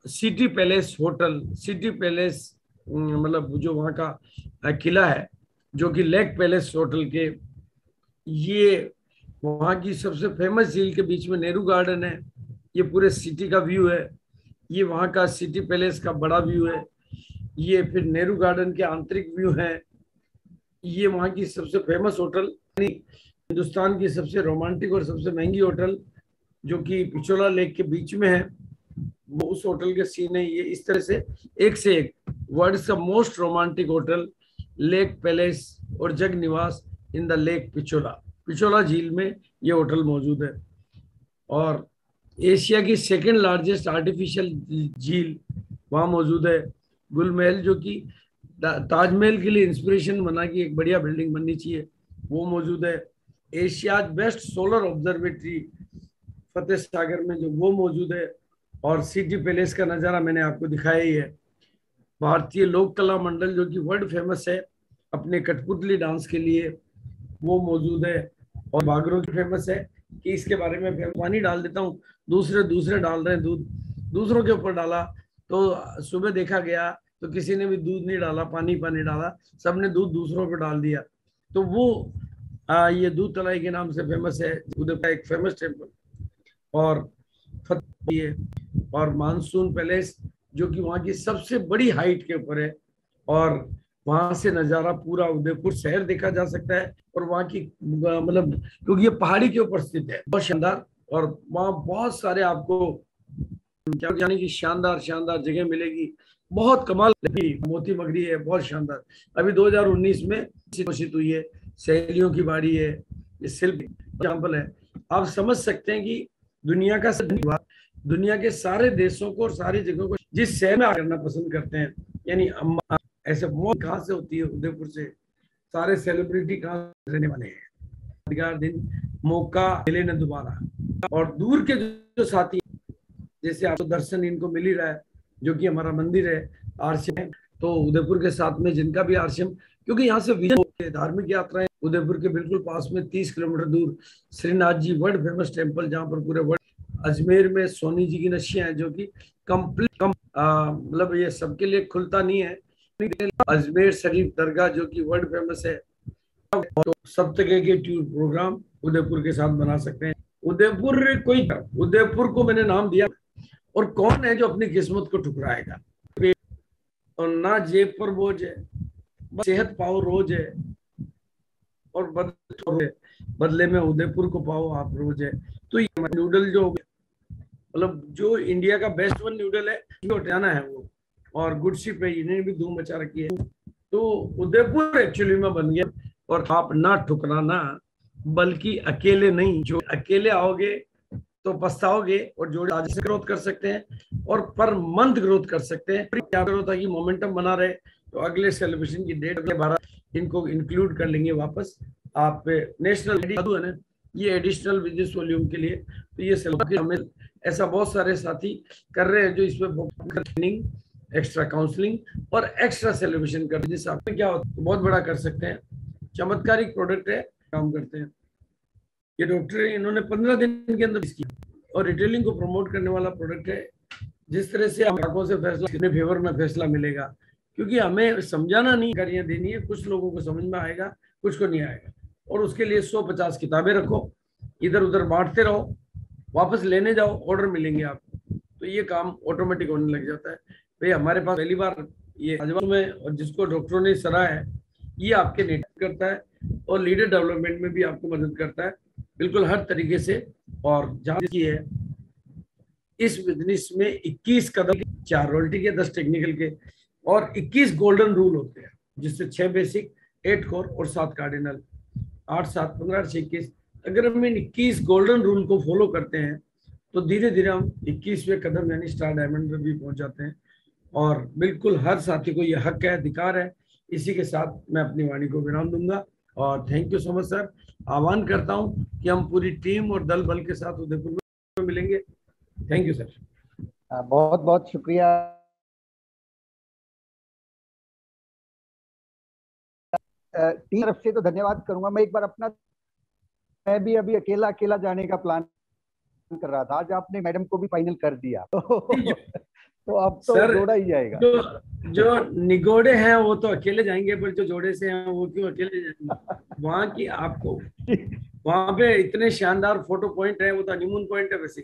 city palace hotel, city palace मतलब जो वहाँ का किला है, जो कि लेक पैलेस होटल के, ये वहाँ की सबसे फेमस झील के बीच में नेहरू गार्डन है। ये पूरे सिटी का व्यू है, ये वहाँ का सिटी पैलेस का बड़ा व्यू है, ये फिर नेहरू गार्डन के आंतरिक व्यू है, ये वहाँ की सबसे फेमस होटल, हिंदुस्तान की सबसे रोमांटिक और सबसे महंगी होटल, जो कि पिछोला लेक के बीच में है, वो उस होटल के सीन है। ये इस तरह से एक से एक वर्ल्ड का most romantic hotel, lake palace और जग निवास इन द लेक पिछोला झील में ये होटल मौजूद है। और एशिया की सेकंड लार्जेस्ट आर्टिफिशियल झील वहाँ मौजूद है। गुलमहल, जो कि ताजमहल के लिए इंस्पिरेशन बना कि एक बढ़िया बिल्डिंग बननी चाहिए, वो मौजूद है। Asia best solar observatory Fateh Sagar में, जो वो मौजूद है। और सिटी पैलेस का नज़ारा मैंने आपको दिखाया ही है। भारतीय लोक कला मंडल, जो कि वर्ल्ड फेमस है अपने कठपुतली डांस के लिए, वो मौजूद है। और बागरों की फेमस है कि इसके बारे में पानी डाल देता हूँ, दूसरे डाल रहे हैं दूध, दूसरों के ऊपर डाला तो सुबह देखा गया तो किसी ने भी दूध नहीं डाला, पानी डाला, सबने दूध दूसरों पर डाल दिया। तो वो ये दूध तलाई के नाम से फेमस है, उधर का एक फेमस टेम्पल। और और मानसून पैलेस, जो कि वहाँ की सबसे बड़ी हाइट के ऊपर है, और वहां से नज़ारा पूरा उदयपुर शहर देखा जा सकता है। और वहाँ की मतलब, क्योंकि ये पहाड़ी के ऊपर स्थित है, बहुत शानदार, और वहाँ बहुत सारे आपको क्या जाने की शानदार जगह मिलेगी, बहुत कमाल की मोती मगरी है, बहुत शानदार। अभी 2019 में घोषित हुई है, सहेलियों की बाड़ी है, ये शिल्प एग्जाम्पल है। आप समझ सकते हैं कि दुनिया के सारे देशों को और सारी जगहों को जिस शहर में करना पसंद करते हैं, यानी ऐसे मौत कहाँ से होती है? उदयपुर से। सारे सेलिब्रिटी कहाँ रहने वाले हैं? यादगार दिन मौका मिले न दोबारा। और दूर के जो साथी, जैसे आपको दर्शन इनको मिल ही रहा है, जो कि हमारा मंदिर है आरसीएम है, तो उदयपुर के साथ में जिनका भी आरसीएम, क्योंकि यहाँ से धार्मिक यात्राएं, उदयपुर के बिल्कुल पास में 30 किलोमीटर दूर Shrinath ji world famous temple, जहाँ पर पूरे वर्ल्ड अजमेर में सोनी जी की नशियां हैं जो कि कंप्लीट मतलब ये सबके लिए खुलता नहीं है। अजमेर शरीफ दरगाह जो कि वर्ल्ड फेमस है, तो सब तरह के टूर प्रोग्राम उदयपुर के साथ बना सकते हैं। उदयपुर को मैंने नाम दिया, और कौन है जो अपनी किस्मत को ठुकराएगा। और ना जेब पर बोझ है, सेहत पाओ रोज है, और बदले में उदयपुर को पाओ आप रोज है। तो ये नूडल जो मतलब जो इंडिया का बेस्ट वन नूडल है, हटाना है वो, और गुड शिप है, इन्हें भी धूम मचा रखी है। तो उदयपुर एक्चुअली में बन गया। और आप ना ठुकराना, बल्कि अकेले नहीं, जो अकेले आओगे तो पछताओगे, और जो आज से ग्रोथ कर सकते हैं और पर मंथ ग्रोथ कर सकते हैं, क्या करो ताकि मोमेंटम बना रहे। तो अगले सेलिब्रेशन की डेट के 12 इनको इंक्लूड कर लेंगे वापस। आप नेशनल है ना, ये एडिशनल बिजनेस वॉल्यूम के लिए, तो ये हमें ऐसा बहुत सारे साथी कर रहे हैं जो इसमें ट्रेनिंग, एक्स्ट्रा काउंसलिंग और एक्स्ट्रा सेलिब्रेशन कर, जिससे आप क्या होता है बहुत बड़ा कर सकते हैं। चमत्कारिक प्रोडक्ट है, काम करते हैं ये डॉक्टर, इन्होंने 15 दिन के अंदर किया, और रिटेलिंग को प्रमोट करने वाला प्रोडक्ट है। जिस तरह से ग्राहकों से फैसला कितने फेवर में फैसला मिलेगा, क्योंकि हमें समझाना नहीं, गाड़ियां देनी है, कुछ लोगों को समझ में आएगा, कुछ को नहीं आएगा, और उसके लिए 150 किताबें रखो, इधर उधर बांटते रहो, वापस लेने जाओ, ऑर्डर मिलेंगे आपको, तो ये काम ऑटोमेटिक होने लग जाता है। भाई हमारे पास पहली बार ये आजमा में, और जिसको डॉक्टरों ने सराहा है, ये आपके नेटवर्क करता है और लीडर डेवलपमेंट में भी आपको मदद करता है, बिल्कुल हर तरीके से। और जहां की है इस बिजनेस में 21 कदम, 4 रॉयल्टी के, 10 टेक्निकल के, और 21 गोल्डन रूल होते हैं, जिससे 6 बेसिक, 8 कोर और 7 कार्डिनल, 8 7 15 6 21। अगर हम इन 21 गोल्डन रूल को फॉलो करते हैं तो धीरे धीरे हम 21वें कदम यानी स्टार डायमंड में भी पहुंच जाते हैं। और बिल्कुल हर साथी को यह हक है, अधिकार है। इसी के साथ मैं अपनी वाणी को विराम दूंगा, और thank you so much sir. आह्वान करता हूं कि हम पूरी टीम और दल बल के साथ उदयपुर में मिलेंगे। Thank you sir.
बहुत बहुत शुक्रिया। टीम तरफ से तो धन्यवाद करूंगा। मैं एक बार अपना, मैं भी अभी अकेला अकेला जाने का प्लान कर रहा था, आज आपने मैडम को भी फाइनल कर दिया तो अब तो
सर,
जोड़ा ही जाएगा।
जो निगोड़े हैं वो तो अकेले जाएंगे, पर जो जोड़े से हैं वो क्यों अकेले जाएंगे। वहां की आपको वहां पे इतने शानदार फोटो पॉइंट है, वो तो हनीमून पॉइंट है वैसे।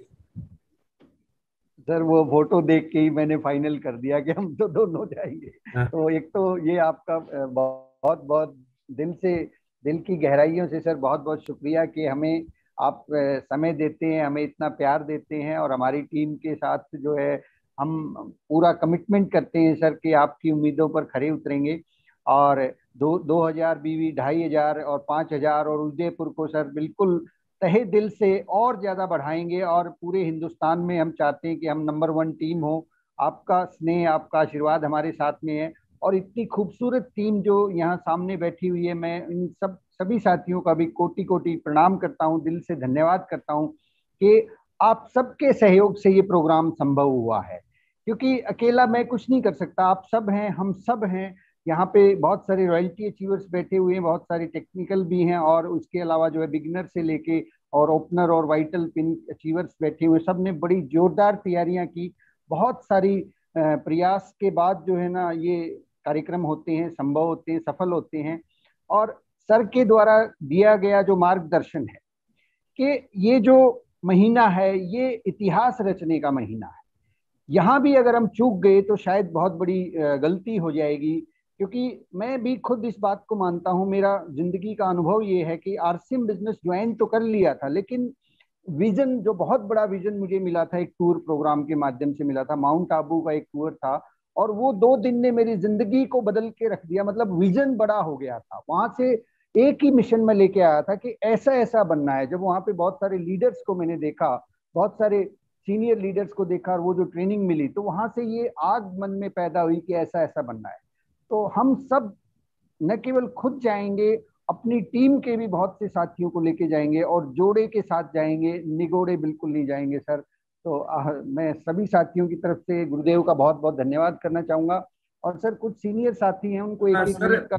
सर वो फोटो देख के ही मैंने फाइनल कर दिया कि हम तो दोनों जाएंगे। तो एक तो ये आपका बहुत बहुत दिल की गहराइयों से सर बहुत बहुत शुक्रिया कि हमें आप समय देते हैं, हमें इतना प्यार देते हैं, और हमारी टीम के साथ जो है हम पूरा कमिटमेंट करते हैं सर कि आपकी उम्मीदों पर खरे उतरेंगे। और 2000 बीवी, 2500 और 5000 और उदयपुर को सर बिल्कुल तहे दिल से और ज्यादा बढ़ाएंगे, और पूरे हिंदुस्तान में हम चाहते हैं कि हम नंबर 1 टीम हो। आपका स्नेह, आपका आशीर्वाद हमारे साथ में है, और इतनी खूबसूरत टीम जो यहाँ सामने बैठी हुई है, मैं इन सभी साथियों का भी कोटि कोटि प्रणाम करता हूँ, दिल से धन्यवाद करता हूँ कि आप सबके सहयोग से ये प्रोग्राम संभव हुआ है, क्योंकि अकेला मैं कुछ नहीं कर सकता। आप सब हैं, हम सब हैं यहाँ पे, बहुत सारे रॉयल्टी अचीवर्स बैठे हुए हैं, बहुत सारे टेक्निकल भी हैं, और उसके अलावा जो है बिगिनर से लेके और ओपनर और वाइटल पिन अचीवर्स बैठे हुए। सब ने बड़ी जोरदार तैयारियां की, बहुत सारी प्रयास के बाद जो है ना ये कार्यक्रम होते हैं, संभव होते हैं, सफल होते हैं। और सर के द्वारा दिया गया जो मार्गदर्शन है कि ये जो महीना है ये इतिहास रचने का महीना है, यहाँ भी अगर हम चूक गए तो शायद बहुत बड़ी गलती हो जाएगी, क्योंकि मैं भी खुद इस बात को मानता हूँ। मेरा जिंदगी का अनुभव ये है कि आरसीएम बिजनेस ज्वाइन तो कर लिया था, लेकिन विजन, जो बहुत बड़ा विजन मुझे मिला था, एक टूर प्रोग्राम के माध्यम से मिला था, माउंट आबू का एक टूर था, और वो 2 दिन ने मेरी जिंदगी को बदल के रख दिया। मतलब विजन बड़ा हो गया था, वहां से एक ही मिशन में लेके आया था कि ऐसा ऐसा बनना है। जब वहां पे बहुत सारे लीडर्स को मैंने देखा, बहुत सारे सीनियर लीडर्स को देखा, और वो जो ट्रेनिंग मिली, तो वहां से ये आग मन में पैदा हुई कि ऐसा ऐसा बनना है। तो हम सब न केवल खुद जाएंगे, अपनी टीम के भी बहुत से साथियों को लेके जाएंगे, और जोड़े के साथ जाएंगे, निगोड़े बिल्कुल नहीं जाएंगे सर। तो मैं सभी साथियों की तरफ से गुरुदेव का बहुत बहुत धन्यवाद करना चाहूंगा। और सर कुछ सीनियर साथी हैं, उनको एक मिनट का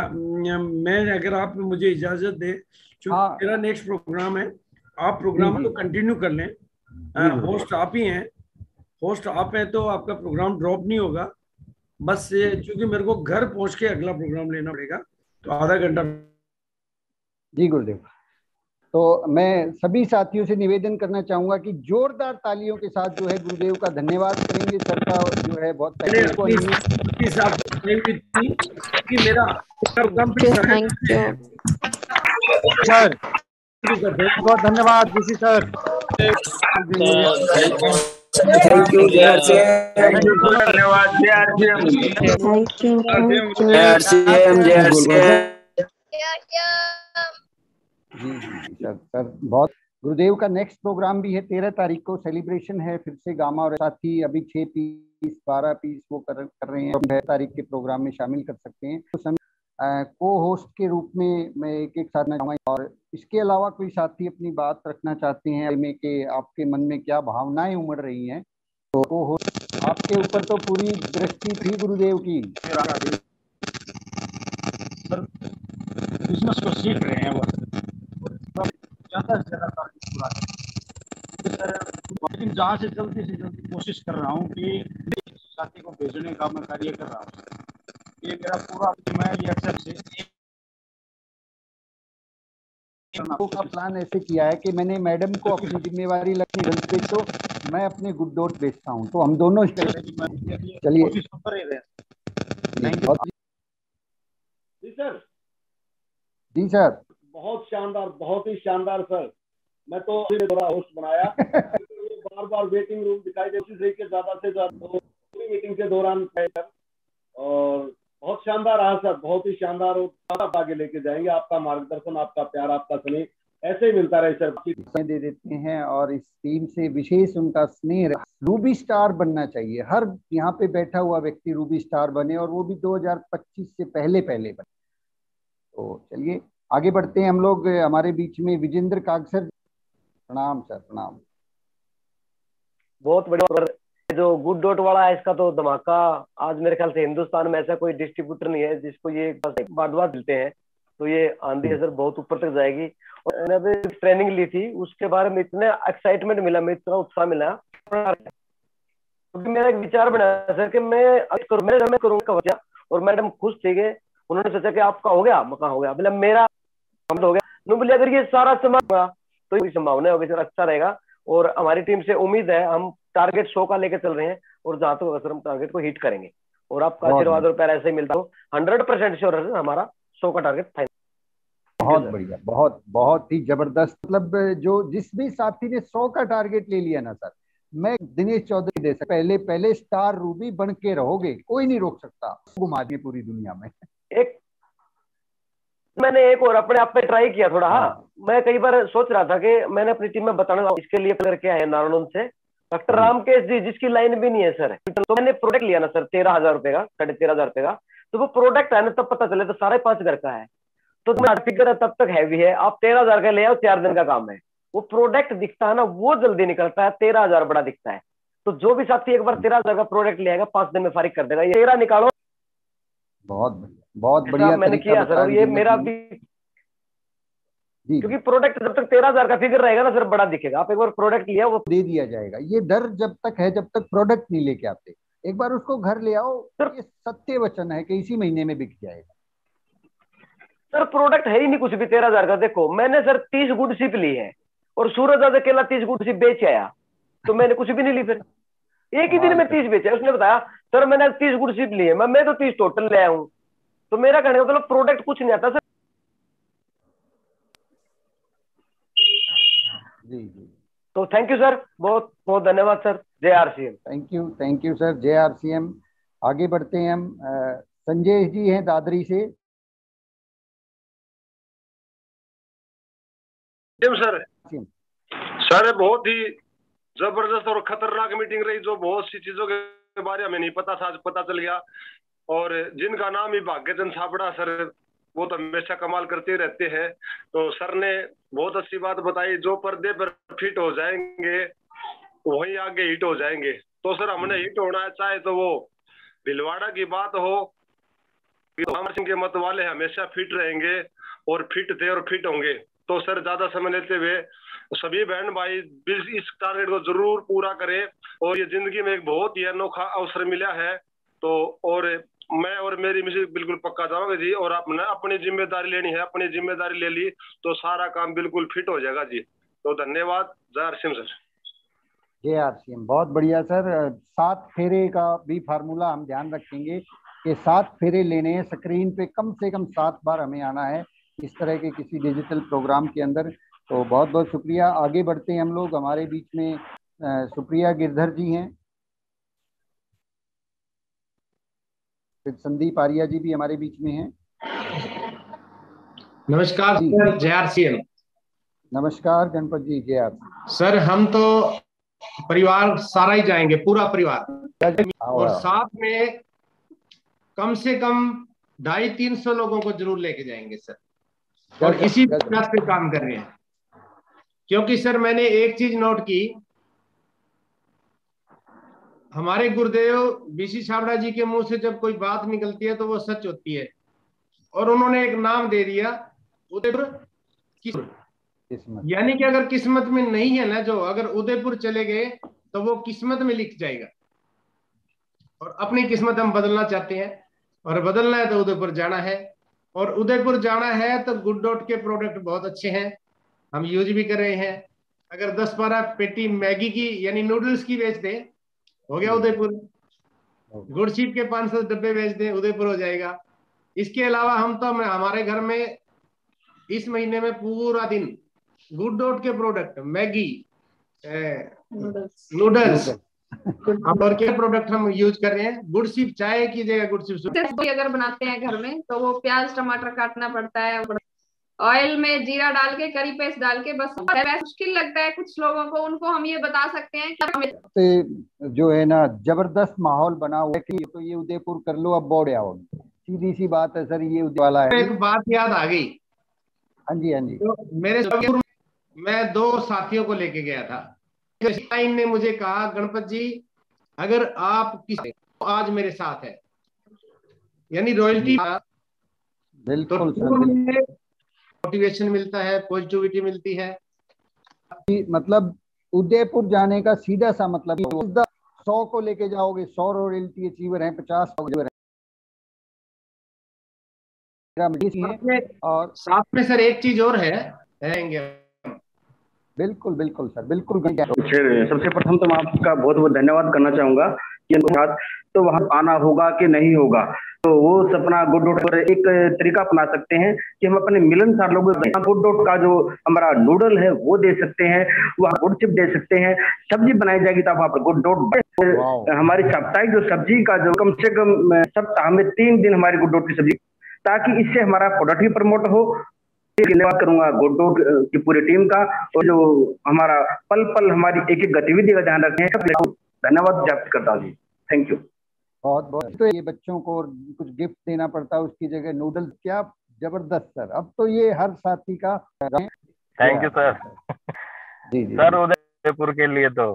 मैं, अगर आप मुझे इजाजत दे, क्योंकि मेरा नेक्स्ट प्रोग्राम है, आप प्रोग्राम को कंटिन्यू कर लें, होस्ट आप ही हैं, होस्ट आप हैं, तो आपका प्रोग्राम ड्रॉप नहीं होगा। बस ये क्योंकि मेरे को घर पहुंच के अगला प्रोग्राम लेना पड़ेगा, तो आधा घंटा।
जी गुरुदेव। तो मैं सभी साथियों से निवेदन करना चाहूंगा कि जोरदार तालियों के साथ जो है गुरुदेव का धन्यवाद करेंगे। सर का जो है बहुत
मैंने अपनी हिसाब से कि मेरा प्रोग्राम फिर
थैंक यू
सर, बहुत धन्यवाद जीसी सर।
थैंक यू धन्यवाद
जी सर। सर बहुत। गुरुदेव का नेक्स्ट प्रोग्राम भी है 13 तारीख को, सेलिब्रेशन है फिर से गामा, और साथ ही अभी 6 पीस 12 पीस वो कर रहे हैं। 6 तारीख के प्रोग्राम में शामिल कर सकते हैं। तो समय को होस्ट के रूप में मैं एक साथ ना चाहूँगा, और इसके अलावा कोई साथी अपनी बात रखना चाहते हैं में कि आपके मन में क्या भावनाएं उमड़ रही हैं, तो को होस्ट आपके ऊपर तो पूरी दृष्टि थी गुरुदेव की।
बिजनेस को सीख रहे हैं वो ज्यादा से ज्यादा सर, लेकिन जहाँ से जल्दी कोशिश कर रहा हूँ कि साथी को भेजने का मैं कार्य कर रहा हूँ। ये मेरा पूरा मैं ये से
का प्लान ऐसे किया है कि मैंने मैडम को अपनी जिम्मेवारी लगनी रंग बेचो, मैं अपने गुड डॉट बेचता हूँ, तो हम दोनों चलिए।
जी सर।
जी सर।
बहुत शानदार, बहुत ही शानदार सर। मैं तो थोड़ा होस्ट बनाया बार बार वेटिंग रूम दिखाई दे, के ज्यादा से ज्यादा पूरी मीटिंग के दौरान, और बहुत शानदार रहा सर, बहुत ही शानदार। और आगे लेके जाएंगे। आपका मार्गदर्शन, आपका प्यार, आपका स्नेह ऐसे ही मिलता रहे सर।
दे देते हैं, और इस टीम से विशेष उनका स्नेह। रूबी स्टार बनना चाहिए, हर यहाँ पे बैठा हुआ व्यक्ति रूबी स्टार बने, और वो भी 2025 से पहले बने। तो चलिए आगे बढ़ते हैं हम लोग। हमारे बीच में विजेंद्र काग सर। प्रणाम सर, प्रणाम।
बहुत बढ़िया। जो गुड डॉट वाला है इसका तो धमाका, आज मेरे ख्याल से हिंदुस्तान में ऐसा कोई डिस्ट्रीब्यूटर नहीं है जिसको ये बाडवा मिलते हैं, तो ये आंधी है सर, बहुत ऊपर तक जाएगी। और मैंने ट्रेनिंग ली थी, उसके बारे में इतने एक्साइटमेंट मिला, मैं इतना उत्साह मिला, क्योंकि मेरा एक विचार बना सर कि मैं करूँगा, और मैडम खुश थे गए। उन्होंने सोचा कि आपका हो गया, मका हो गया, बोला मेरा हो गया। बोले अगर ये सारा सामान हुआ तो ये संभावना होगी सर, अच्छा रहेगा। और हमारी टीम से उम्मीद है, हम टारगेट 100 का लेकर चल रहे हैं, और जहां तक तो हम टारगेट को हिट करेंगे, और आपका आशीर्वाद और प्यार ऐसे ही मिलता हो। 100% श्योर है हमारा 100 का टारगेट फाइनल।
बहुत बढ़िया, बहुत ही जबरदस्त। मतलब जो जिस भी साथी ने 100 का टारगेट ले लिया ना सर, मैं दिनेश चौधरी दे सकता, पहले स्टार रूबी बन के रहोगे, कोई नहीं रोक सकता, घुमा दिए पूरी दुनिया में।
मैंने एक और अपने आप पे ट्राई किया थोड़ा। हाँ, मैं कई बार सोच रहा था कि मैंने अपनी टीम में बताना, इसके लिए करके आए नारायण से डॉक्टर रामकेश जी, जिसकी लाइन भी नहीं है सर। तो मैंने प्रोडक्ट लिया ना सर 13,000 रुपए का, 13,500 रुपए का। तो वो प्रोडक्ट है ना, तब पता चले तो 5.5 घर का है, तो फिगर है तब तक हैवी है। आप 13,000 का ले आओ, 4 दिन का काम है। वो प्रोडक्ट दिखता है ना, वो जल्दी निकलता है, 13,000 बड़ा दिखता है। तो जो भी साथी एक बार 13,000 का प्रोडक्ट ले आएगा, 5 दिन में फारिग कर देगा। ये 13 निकालो।
बहुत बढ़िया
मैंने किया सर, और ये मेरा भी, क्योंकि प्रोडक्ट जब तक 13,000 का फिगर रहेगा ना सर, बड़ा दिखेगा। आप एक बार प्रोडक्ट लिया, वो
दे दिया जाएगा। ये डर जब तक है, जब तक प्रोडक्ट नहीं लेके आते, एक बार उसको घर ले आओ सर, ये सत्य वचन है कि इसी महीने में बिक जाएगा।
सर प्रोडक्ट है ही नहीं कुछ भी 13,000 का। देखो मैंने सर 30 गुड शिप ली है, और सूरज आज अकेला 30 गुड शिप बेच आया, तो मैंने कुछ भी नहीं ली। फिर एक ही दिन में 30 बेचे। उसने बताया सर मैंने 30 गुड शिप ली है, मैं तो 30 टोटल ले आया हूँ। तो मेरा कहने का मतलब प्रोडक्ट कुछ नहीं आता सर।
जी।
तो थैंक यू सर, बहुत बहुत धन्यवाद सर। जय आरसीएम।
थैंक यू सर, जय आरसीएम। आगे बढ़ते हैं हम। संजय जी हैं दादरी से।
सर बहुत ही जबरदस्त और खतरनाक मीटिंग रही, जो बहुत सी चीजों के बारे में नहीं पता था, आज पता चल गया। और जिनका नाम ही भाग्यचंद छाबड़ा सर, वो तो हमेशा कमाल करते रहते हैं। तो सर ने बहुत अच्छी बात बताई, जो पर्दे पर फिट हो जाएंगे वहीं आगे हिट हो जाएंगे। तो सर हमने हिट होना है, चाहे तो वो भिलवाड़ा की बात हो, अमर सिंह के मत वाले हमेशा फिट रहेंगे, और फिट थे और फिट होंगे। तो सर ज्यादा समय लेते हुए सभी बहन भाई इस टारगेट को जरूर पूरा करें। और ये जिंदगी में एक बहुत ही अनोखा अवसर मिला है, तो और मैं और मेरी मिसेज बिल्कुल पक्का जाओगे जी। और आपने अपनी जिम्मेदारी लेनी है, अपनी जिम्मेदारी ले ली तो सारा काम बिल्कुल फिट हो जाएगा जी। तो धन्यवाद। जय हर सिंह सर।
जय आरसीएम, बहुत बढ़िया सर। 7 फेरे का भी फार्मूला हम ध्यान रखेंगे कि 7 फेरे लेने हैं, स्क्रीन पे कम से कम 7 बार हमें आना है इस तरह के किसी डिजिटल प्रोग्राम के अंदर। तो बहुत बहुत शुक्रिया। आगे बढ़ते हैं हम लोग। हमारे बीच में सुप्रिया गिरधर जी हैं, फिर संदीप आर्या जी भी हमारे बीच में हैं।
नमस्कार सर, जय आरसीएम।
नमस्कार गणपत जी, जय आरसीएम।
सर हम तो परिवार सारा ही जाएंगे, पूरा परिवार, और साथ में कम से कम 250-300 लोगों को जरूर लेके जाएंगे सर। और इसी प्रयास पे काम कर रहे हैं, क्योंकि सर मैंने एक चीज नोट की, हमारे गुरुदेव बीसी छाबड़ा जी के मुंह से जब कोई बात निकलती है तो वो सच होती है। और उन्होंने एक नाम दे दिया उदयपुर किस्मत। यानी कि अगर किस्मत में नहीं है ना, जो अगर उदयपुर चले गए तो वो किस्मत में लिख जाएगा। और अपनी किस्मत हम बदलना चाहते हैं, और बदलना है तो उदयपुर जाना है। और उदयपुर जाना है तो गुड डॉट के प्रोडक्ट बहुत अच्छे हैं, हम यूज भी कर रहे हैं। अगर 10-12 पेटी मैगी की यानी नूडल्स की बेच दें, हो गया उदयपुर। गुड़शीप के 500 डब्बे बेच दें, उदयपुर हो जाएगा। इसके अलावा हम तो हमारे घर में इस महीने में पूरा दिन गुड डॉट के प्रोडक्ट, मैगी, नूडल्स और क्या प्रोडक्ट हम यूज कर रहे हैं। गुड़शीप चाय की जगह गुड़शीप
अगर बनाते हैं घर में तो वो प्याज टमाटर काटना पड़ता है, ऑयल में जीरा डाल के, करी पेस्ट डाल के, बस मुश्किल लगता है कुछ लोगों को। उनको हम ये बता सकते हैं कि
जो है ना जबरदस्त माहौल बना हुआ है कि तो ये उदयपुर कर लो, अब बोर्ड आओगे। सीधी सी बात है सर, ये वाला है।
एक बात याद आ गई।
हाँ जी, हाँ जी।
तो मेरे मैं 2 साथियों को लेके गया था। लाइन ने मुझे कहा, गणपत जी अगर आप किसी आज मेरे साथ है, यानी रॉयल्टी,
बिल्कुल
तो मोटिवेशन मिलता है, पॉजिटिविटी मिलती है।
मतलब उदयपुर जाने का सीधा सा मतलब 100 को लेके जाओगे, 100 रॉयल्टी अचीवर हैं, 50
और साथ में सर एक चीज और है,
बिल्कुल बिल्कुल सर, बिल्कुल।
सबसे प्रथम तो मैं आपका बहुत बहुत धन्यवाद करना चाहूंगा कि तो वहां आना होगा कि नहीं होगा, तो वो अपना गुड डॉट पर एक तरीका अपना सकते हैं कि हम अपने मिलनसार लोगों को गुड डॉट का जो हमारा नूडल है वो दे सकते हैं, वहाँ गुड चिप दे सकते हैं, सब्जी बनाई जाएगी तो आप गुड डॉट हमारी साप्ताहिक जो सब्जी का जो कम से कम सप्ताह में 3 दिन हमारी गुड डॉट की सब्जी, ताकि इससे हमारा प्रोडक्ट भी प्रमोट हो। धन्यवाद करूंगा गुड डॉट की पूरी टीम का, और जो हमारा पल पल हमारी एक एक गतिविधि का ध्यान रखते हैं। धन्यवाद ज्ञापित करता हूँ जी, थैंक यू।
बहुत बहुत। तो ये बच्चों को कुछ गिफ्ट देना पड़ता है, उसकी जगह नूडल्स, क्या जबरदस्त सर। अब तो ये हर साथी का।
Thank you sir.
जी जी
सर, उदयपुर के लिए तो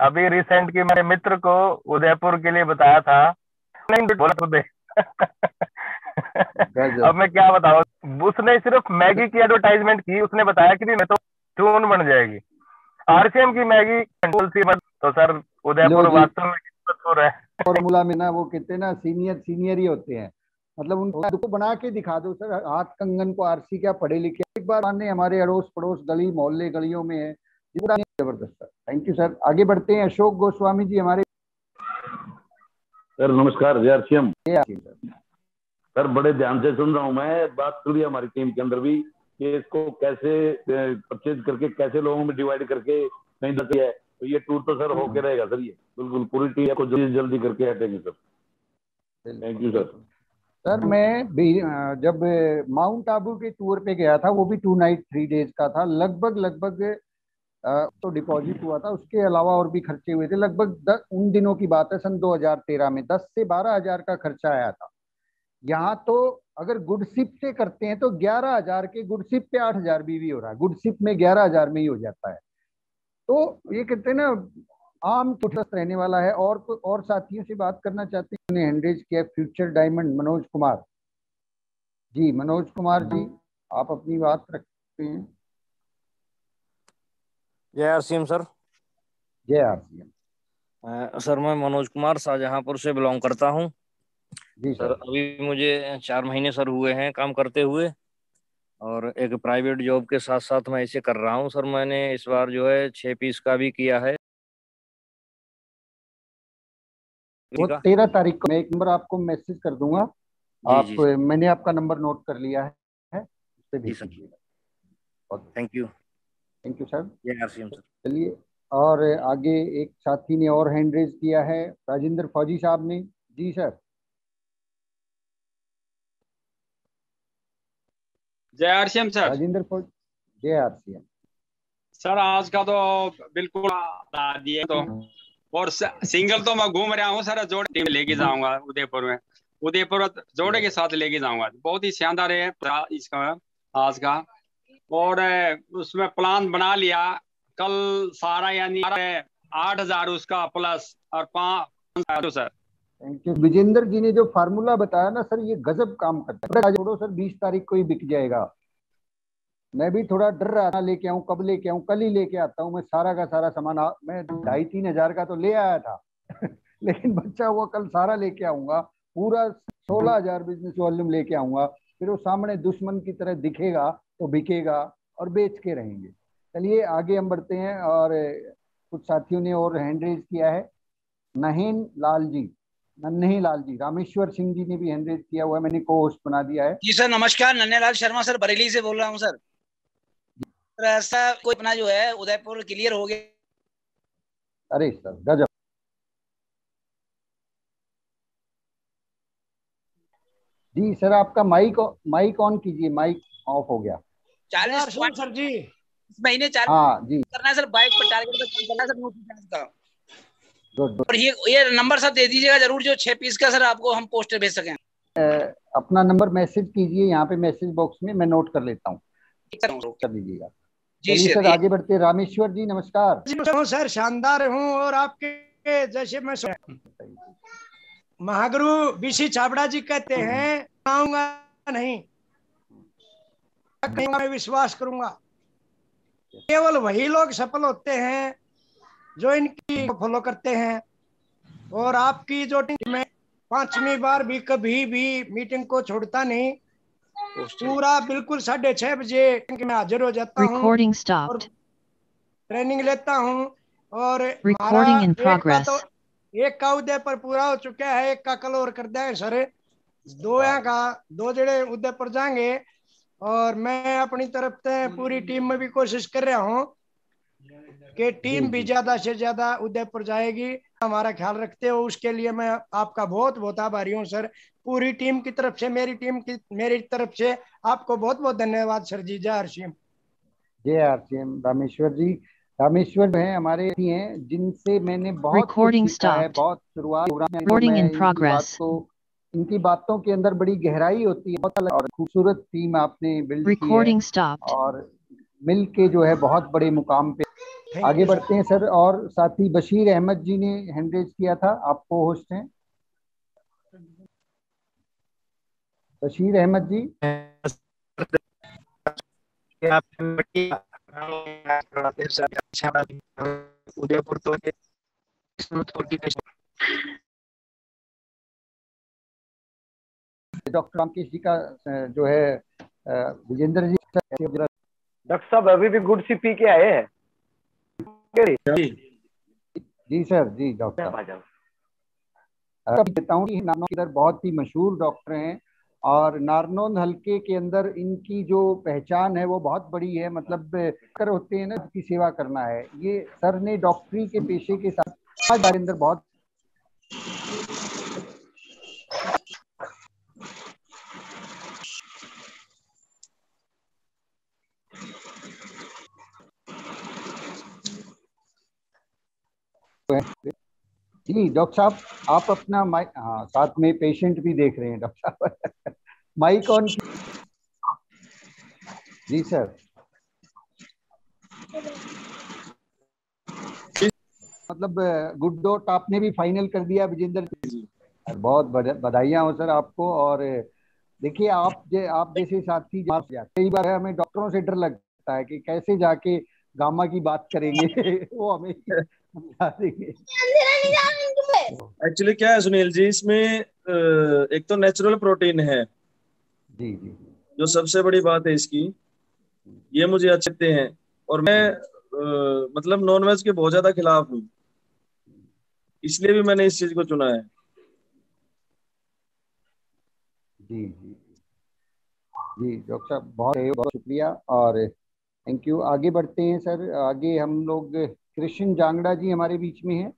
अभी रिसेंट की मेरे मित्र को उदयपुर के लिए बताया था, बोला अब मैं क्या बताऊं, उसने सिर्फ मैगी की एडवर्टाइजमेंट की, उसने बताया कि नहीं तो ट्यून बन जाएगी आरसीएम की मैगी। तो सर उदयपुर वास्तव में किस्मतपुर है।
फॉर्मूला में ना वो कहते ना सीनियर ही होते हैं, मतलब उनको बना के दिखा दो सर। हाथ कंगन को आरसी क्या पढ़े लिखे, एक बार मानने हमारे अड़ोस पड़ोस गली मोहल्ले गलियों में है, जबरदस्त सर। Thank you sir. आगे बढ़ते हैं, अशोक गोस्वामी जी हमारे।
सर नमस्कार, जय आरसीएम। सर बड़े ध्यान से सुन रहा हूँ मैं, बात चल रही है हमारी टीम के अंदर भी कि इसको कैसे परचेज करके कैसे लोगों में डिवाइड करके कहीं जाती है। तो ये टूर तो सर होके रहेगा सर, ये बिल्कुल पूरी टीम को जल्दी करके हटेंगे sir. Thank you sir.
Sir मैं भी जब माउंट आबू के टूर पे गया था, वो भी 2 नाइट 3 डेज का था, लगभग तो डिपॉजिट हुआ था, उसके अलावा और भी खर्चे हुए थे। लगभग उन दिनों की बात है, सन 2013 में 10 से 12 हजार का खर्चा आया था। यहाँ तो अगर गुडशिप से करते हैं तो 11,000 के, गुडशिप पे 8,000 भी हो रहा है, गुडशिप में 11,000 में ही हो जाता है। तो ये कहते हैं ना आम कुछ रहने वाला है। और साथियों से बात करना चाहते हैं, हैंडरेज किया फ्यूचर डायमंड मनोज कुमार जी। मनोज कुमार जी आप अपनी बात रखते हैं।
जय आरसीएम सर।
जय आरसीएम।
सर मैं मनोज कुमार शाहजहांपुर से बिलोंग करता हूँ।
जी
सर अभी मुझे 4 महीने सर हुए हैं काम करते हुए, और एक प्राइवेट जॉब के साथ साथ मैं इसे कर रहा हूँ सर। मैंने इस बार जो है 6 पीस का भी किया है।
वो 13 तारीख को मैं एक नंबर आपको मैसेज कर दूंगा। आप
जी।
मैंने आपका नंबर नोट कर लिया है, उससे भेज दीजिएगा।
Thank you
sir.
जय आरसीएम सर।
चलिए, और आगे एक साथी ने और हैंड रेज किया है, राजेंद्र फौजी साहब ने। जी सर।
जय आरसीएम सर।
राजेंद्र फौजी, जय आरसीएम
सर। आज का तो बिल्कुल दिए तो, और सिंगल तो मैं घूम रहा हूँ सर, जोड़े टीम लेके जाऊंगा उदयपुर में, उदयपुर जोड़े के साथ लेके जाऊंगा। बहुत ही शानदार है इसका आज का, और उसमें प्लान बना लिया कल सारा, यानी 8,000 उसका प्लस और 5 sir.
Thank you. Vijendra ji ने जो फार्मूला बताया ना सर, ये गजब काम करता है। छोड़ो सर, 20 तारीख को ही बिक जाएगा। मैं भी थोड़ा डर रहा था, लेके आऊं कब लेके आऊं, कल ही लेके आता हूं मैं सारा का सारा सामान। मैं 2,500-3 हजार का तो ले आया था लेकिन बच्चा हुआ कल सारा लेके आऊंगा, पूरा 16,000 बिजनेस वॉल्यूम लेके आऊंगा। फिर वो सामने दुश्मन की तरह दिखेगा तो बिकेगा और बेच के रहेंगे। चलिए आगे हम बढ़ते हैं, और कुछ साथियों ने और हैंड रेज किया है। नन्हे लाल जी, रामेश्वर सिंह जी ने भी हैंड रेज किया हुआ है, मैंने को होस्ट बना दिया है।
जी सर नमस्कार, नन्हे लाल शर्मा सर, बरेली से बोल रहा हूँ सर। ऐसा कोई अपना जो है उदयपुर क्लियर हो गया।
अरे सर गजब। जी सर, आपका माइक ऑन कीजिए, माइक ऑफ हो गया।
40
सर जी
इस महीने 40
हाँ जी
करना है सर, 22 पर टारगेट पे काम करना है सर, 950 का।
गुड।
और ये नंबर सर दे दीजिएगा जरूर, जो 6 पीस का सर आपको हम पोस्टर भेज सकें।
अपना नंबर मैसेज कीजिए यहाँ पे मैसेज बॉक्स में, मैं नोट कर लेता हूँ, कर दीजिएगा। चलिए सर आगे बढ़ते हैं। रामेश्वर जी नमस्कार।
सर शानदार हूँ, और आपके जैसे मैं महागुरु बीसी छाबड़ा जी कहते हैं, आऊंगा नहीं, मैं विश्वास करूंगा। केवल वही लोग सफल होते हैं जो इनकी फॉलो करते हैं। और आपकी जो टीम में 5वीं बार भी कभी भी मीटिंग को छोड़ता नहीं, पूरा बिल्कुल 6:30 बजे मैं हाजिर हो जाता हूँ और ट्रेनिंग लेता हूँ। और हमारा एक का उदयपुर पूरा हो चुका है, एक का कल और कर देंगे सर। 2 जड़े उदयपुर जाएंगे, और मैं अपनी तरफ से पूरी टीम में भी कोशिश कर रहा हूँ कि टीम भी ज्यादा से ज्यादा उदयपुर जाएगी। हमारा ख्याल रखते हो, उसके लिए मैं आपका बहुत बहुत आभारी हूँ सर। पूरी टीम की तरफ से, मेरी तरफ से आपको बहुत बहुत धन्यवाद सर जी। जय आरसीएम।
जय आरसीएम। रामेश्वर जी, रामेश्वर हैं हमारे हैं जिनसे मैंने बहुत कुछ सीखा है। बहुत शुरुआत इनकी बातों के अंदर बड़ी गहराई होती है, बहुत और खूबसूरत टीम आपने बिल्ड की है, और मिल के जो है बहुत बड़े मुकाम पे। आगे बढ़ते हैं सर, और साथी बशीर अहमद जी ने हैंड रेज किया था, आपको होस्ट हैं बशीर अहमद जी।
उदयपुर तो
डॉक्टर रामकेश जी का जो है विजेंद्र जी।
डॉक्टर साहब अभी भी गुड सी पी के आए हैं।
जी सर, जी डॉक्टर कहता हूँ कि नारनौल इधर बहुत ही मशहूर डॉक्टर हैं, और नारनौल हल्के के अंदर इनकी जो पहचान है वो बहुत बड़ी है। मतलब कर होते हैं ना की सेवा करना है, ये सर ने डॉक्टरी के पेशे के साथ अंदर बहुत जी। डॉक्टर साहब आप अपना माइक, हाँ साथ में पेशेंट भी देख रहे हैं डॉक्टर साहब माइक ऑन। जी सर। मतलब गुड डॉट आपने भी फाइनल कर दिया विजेंद्र जी, बहुत बधाइयाँ हो सर आपको। और देखिए आप जैसे साथी, कई बार हमें डॉक्टरों से डर लगता है कि कैसे जाके गामा की बात करेंगे वो हमें समझा देंगे।
एक्चुअली क्या है सुनील जी, इसमें एक तो नेचुरल प्रोटीन है
जी जी,
जो सबसे बड़ी बात है इसकी, ये मुझे अच्छे लगते हैं। और मैं मतलब नॉनवेज के बहुत ज्यादा खिलाफ हूँ, इसलिए भी मैंने इस चीज को चुना है।
जी जी जी डॉक्टर साहब बहुत बहुत शुक्रिया और थैंक यू। आगे बढ़ते हैं सर, आगे हम लोग कृष्ण जांगड़ा जी हमारे बीच में हैं।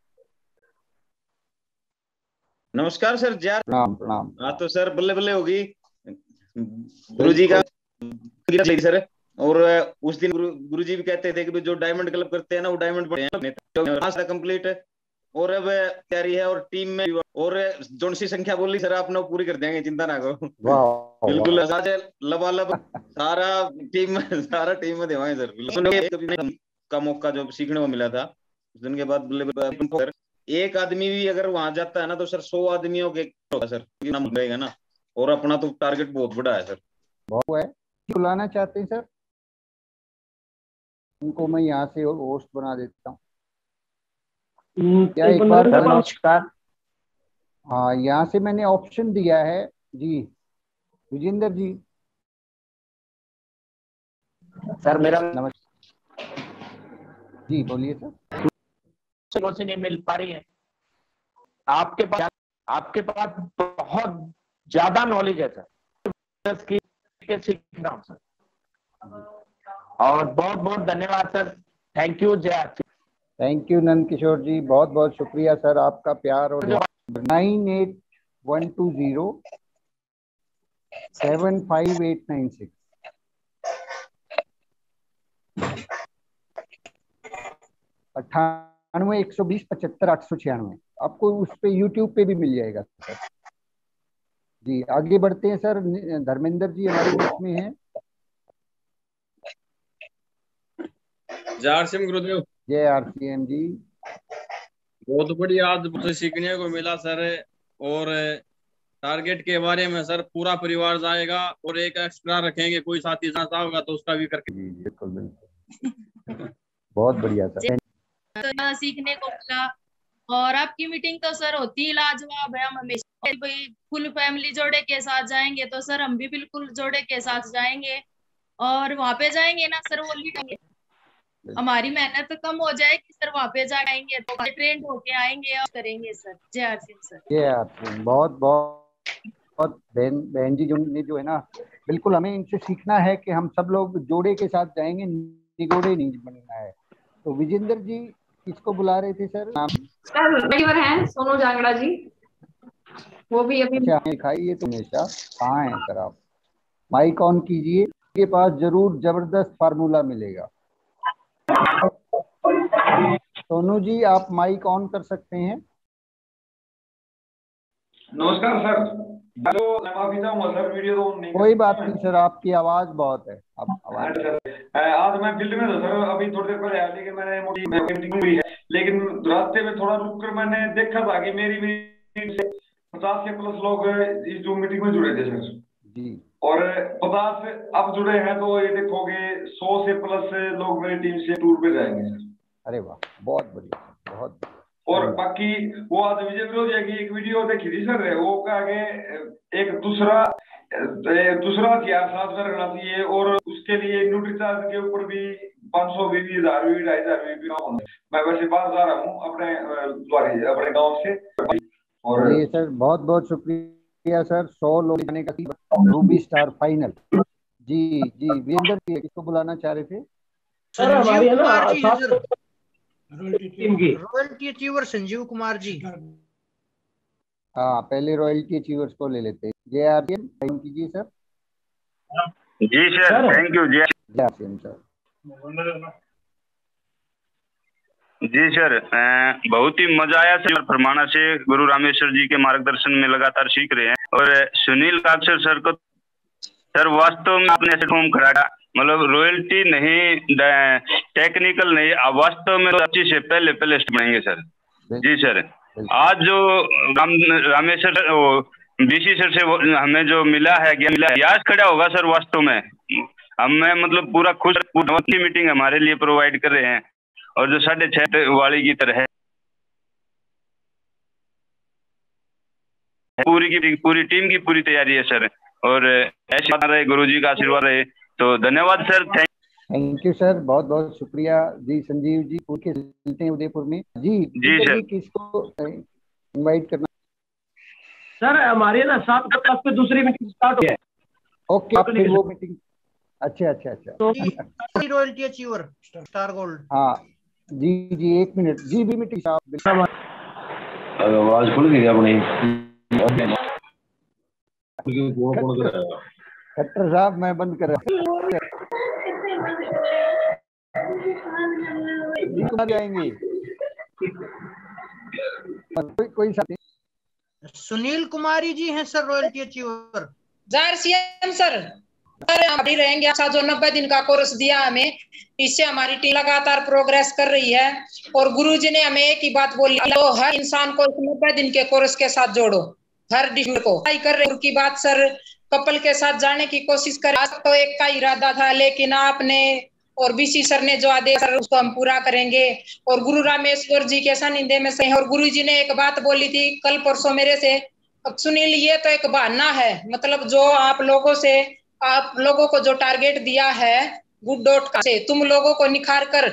नमस्कार सर।
प्रणाम प्रणाम।
हाँ तो सर बल्ले बल्ले होगी गुरु जी का सर। और उस दिन गुरु जी भी कहते थे कि जो डायमंड क्लब करते हैं ना वो डायमंड बने कंप्लीट है और अब तैयारी है और टीम में और जोन सी संख्या बोली सर आपने पूरी कर देंगे, चिंता ना करो। बिल्कुल लबालब सारा टीम में देवाएं सर। का मौका जो सीखने को मिला था उस दिन के बाद बल्ले एक आदमी भी अगर वहां जाता है ना तो सर 100 आदमियों के होगा सर, नाम रहेगा ना। और अपना तो टारगेट बहुत बड़ा है सर।
बहुत है। बुलाना चाहते हैं सर, उनको मैं यहाँ से होस्ट बना देता हूँ। क्या एक बार
नमस्कार।
हाँ, यहाँ से मैंने ऑप्शन दिया है जी। विजेंद्र जी
सर मेरा
नमस्कार जी, बोलिए सर।
से नहीं मिल पा रही है। आपके पास बहुत ज्यादा नॉलेज है सर, सीख रहा हूँ सर। और बहुत बहुत धन्यवाद सर, थैंक यू। जय आरती।
थैंक यू नंद किशोर जी, बहुत बहुत शुक्रिया सर आपका प्यार। और 9812075896 9812075896 आपको उस पे यूट्यूब पे भी मिल जाएगा सर जी। आगे बढ़ते हैं सर, धर्मेंद्र जी हमारे बीच में हैं।
जय आरसीएम गुरुदेव।
जय आरसीएम जी।
बहुत बढ़िया आज मुझे सीखने को मिला सर। और टारगेट के बारे में सर पूरा परिवार जाएगा और एक एक्स्ट्रा रखेंगे, कोई साथी जाता होगा तो उसका भी करके।
जी बिल्कुल बिल्कुल बहुत बढ़िया सर।
तो सीखने को मिला। और आपकी मीटिंग तो सर होती ही लाजवाब है। हम हमेशा भाई फुल फैमिली जोड़े के साथ जाएंगे तो सर हम भी बिल्कुल जोड़े के साथ जाएंगे। और वहां पे जाएंगे ना सर, वो लीड हमारी मेहनत कम हो जाएगी सर। वहां पे जाएंगे तो ट्रेंड होके आएंगे और करेंगे सर। जय आरसीएम सर।
जय आरसीएम। बहुत बहुत बहन जी जो है ना, बिल्कुल हमें इनसे सीखना है कि हम सब लोग जोड़े के साथ जाएंगे, निगोड़े नहीं बनना है। तो विजेंद्र जी किसको बुला रहे थे सर?
सर हैं सोनू जांगड़ा जी, वो भी अभी
दिखाइए तो हमेशा कहाँ हैं सर आप? माइक ऑन कीजिए, के पास जरूर जबरदस्त फार्मूला मिलेगा। सोनू जी आप माइक ऑन कर सकते हैं।
नमस्कार सर। मैं माफी चाहूंगा सर, वीडियो तो नहीं।
कोई बात नहीं सर, आपकी आवाज बहुत है।
आज मैं फील्ड में था सर, अभी थोड़ी देर पहले आया, लेकिन मैंने मोटी मीटिंग हुई है। लेकिन रास्ते में थोड़ा रुक कर मैंने देखा था कि मेरी मीटिंग से 50 से प्लस लोग इस जूम मीटिंग में जुड़े थे सर
जी।
और 50 अब जुड़े हैं तो ये देखोगे 100 से प्लस लोग मेरी टीम से टूर पे जाएंगे सर।
अरे वाह, बहुत बढ़िया, बहुत बढ़िया।
और बाकी वो आज विजय विरोधिया की एक वीडियो देखी थी सर, वो कहा कि एक दूसरा हथियार साथ में रखना चाहिए और उसके लिए न्यूट्रीचार्ज के ऊपर भी 500 भी 2,500 भी। मैं वैसे बाहर जा रहा हूँ अपने गाँव से।
और ये सर बहुत बहुत शुक्रिया सर। 100 लोग जाने का रूबी स्टार फाइनल। जी जी वीरेंद्र जी किसको बुलाना चाह रहे थे
सर? हमारी है ना
रॉयल्टी अचीवर संजीव कुमार जी।
हाँ, पहले रॉयल्टी अचीवर्स को ले लेते हैं। जय आरसीएम, थैंक कीजिए सर।
जी सर, थैंक यू। जय
आरसीएम सर।
जी सर, बहुत ही मजा आया सर। फरमाना से गुरु रामेश्वर जी के मार्गदर्शन में लगातार सीख रहे हैं। और सुनील काक्षर सर को सर वास्तव में आपने ऐसे फॉर्म कराया, मतलब रॉयल्टी नहीं, टेक्निकल नहीं, वास्तव में 25 से पहले बनेंगे सर। जी सर, आज जो रामेश्वर बीसी सर से हमें जो मिला है, ज्ञान मिला, याद खड़ा होगा सर वास्तव में।
हमें मतलब पूरा खुश, पूरी मीटिंग हमारे लिए प्रोवाइड कर रहे हैं। और जो 6:30 वाली की तरह है, पूरी टीम की पूरी तैयारी है सर। और ऐसे रहे, गुरुजी का आशीर्वाद रहे। तो धन्यवाद सर,
थैंक यू सर, बहुत बहुत शुक्रिया जी। संजीव जी के चलते हैं उदयपुर में जी सर, किसको इनवाइट करना
सर? हमारी ना 7 पे दूसरी मीटिंग स्टार्ट हो है।
ओके, आप फिर वो मीटिंग, अच्छा
तो रॉयल्टी अचीवर स्टार गोल्ड।
हाँ जी 1 मिनट जी, भी मीटिंग
आवाज खुल गई अपनी।
खट्टर साहब मैं बंद कर रहा जाएंगे कोई साथी।
सुनील कुमारी जी हैं सर, रॉयल्टी अचीवर।
जारसीएम सर हम भी रहेंगे। अच्छा, जो 90 दिन का कोर्स दिया हमें, इससे हमारी टीम लगातार प्रोग्रेस कर रही है। और गुरुजी ने हमें एक ही बात बोली, तो हर इंसान को 90 दिन के कोर्स के साथ जोड़ो, हर डिस्ट्रिक्ट को कर रहे की बात सर। कपल के साथ जाने की कोशिश करें। आज तो एक का इरादा था, लेकिन आपने और बीसी सर ने जो आदेश सर उसको हम पूरा करेंगे। और गुरु रामेश्वर जी के सानिध्य में से। और गुरु जी ने एक बात बोली थी कल परसों मेरे से, अब सुनील ये तो एक बहाना है, मतलब जो आप लोगों को जो टारगेट दिया है गुड डॉट का से, तुम लोगों को निखार कर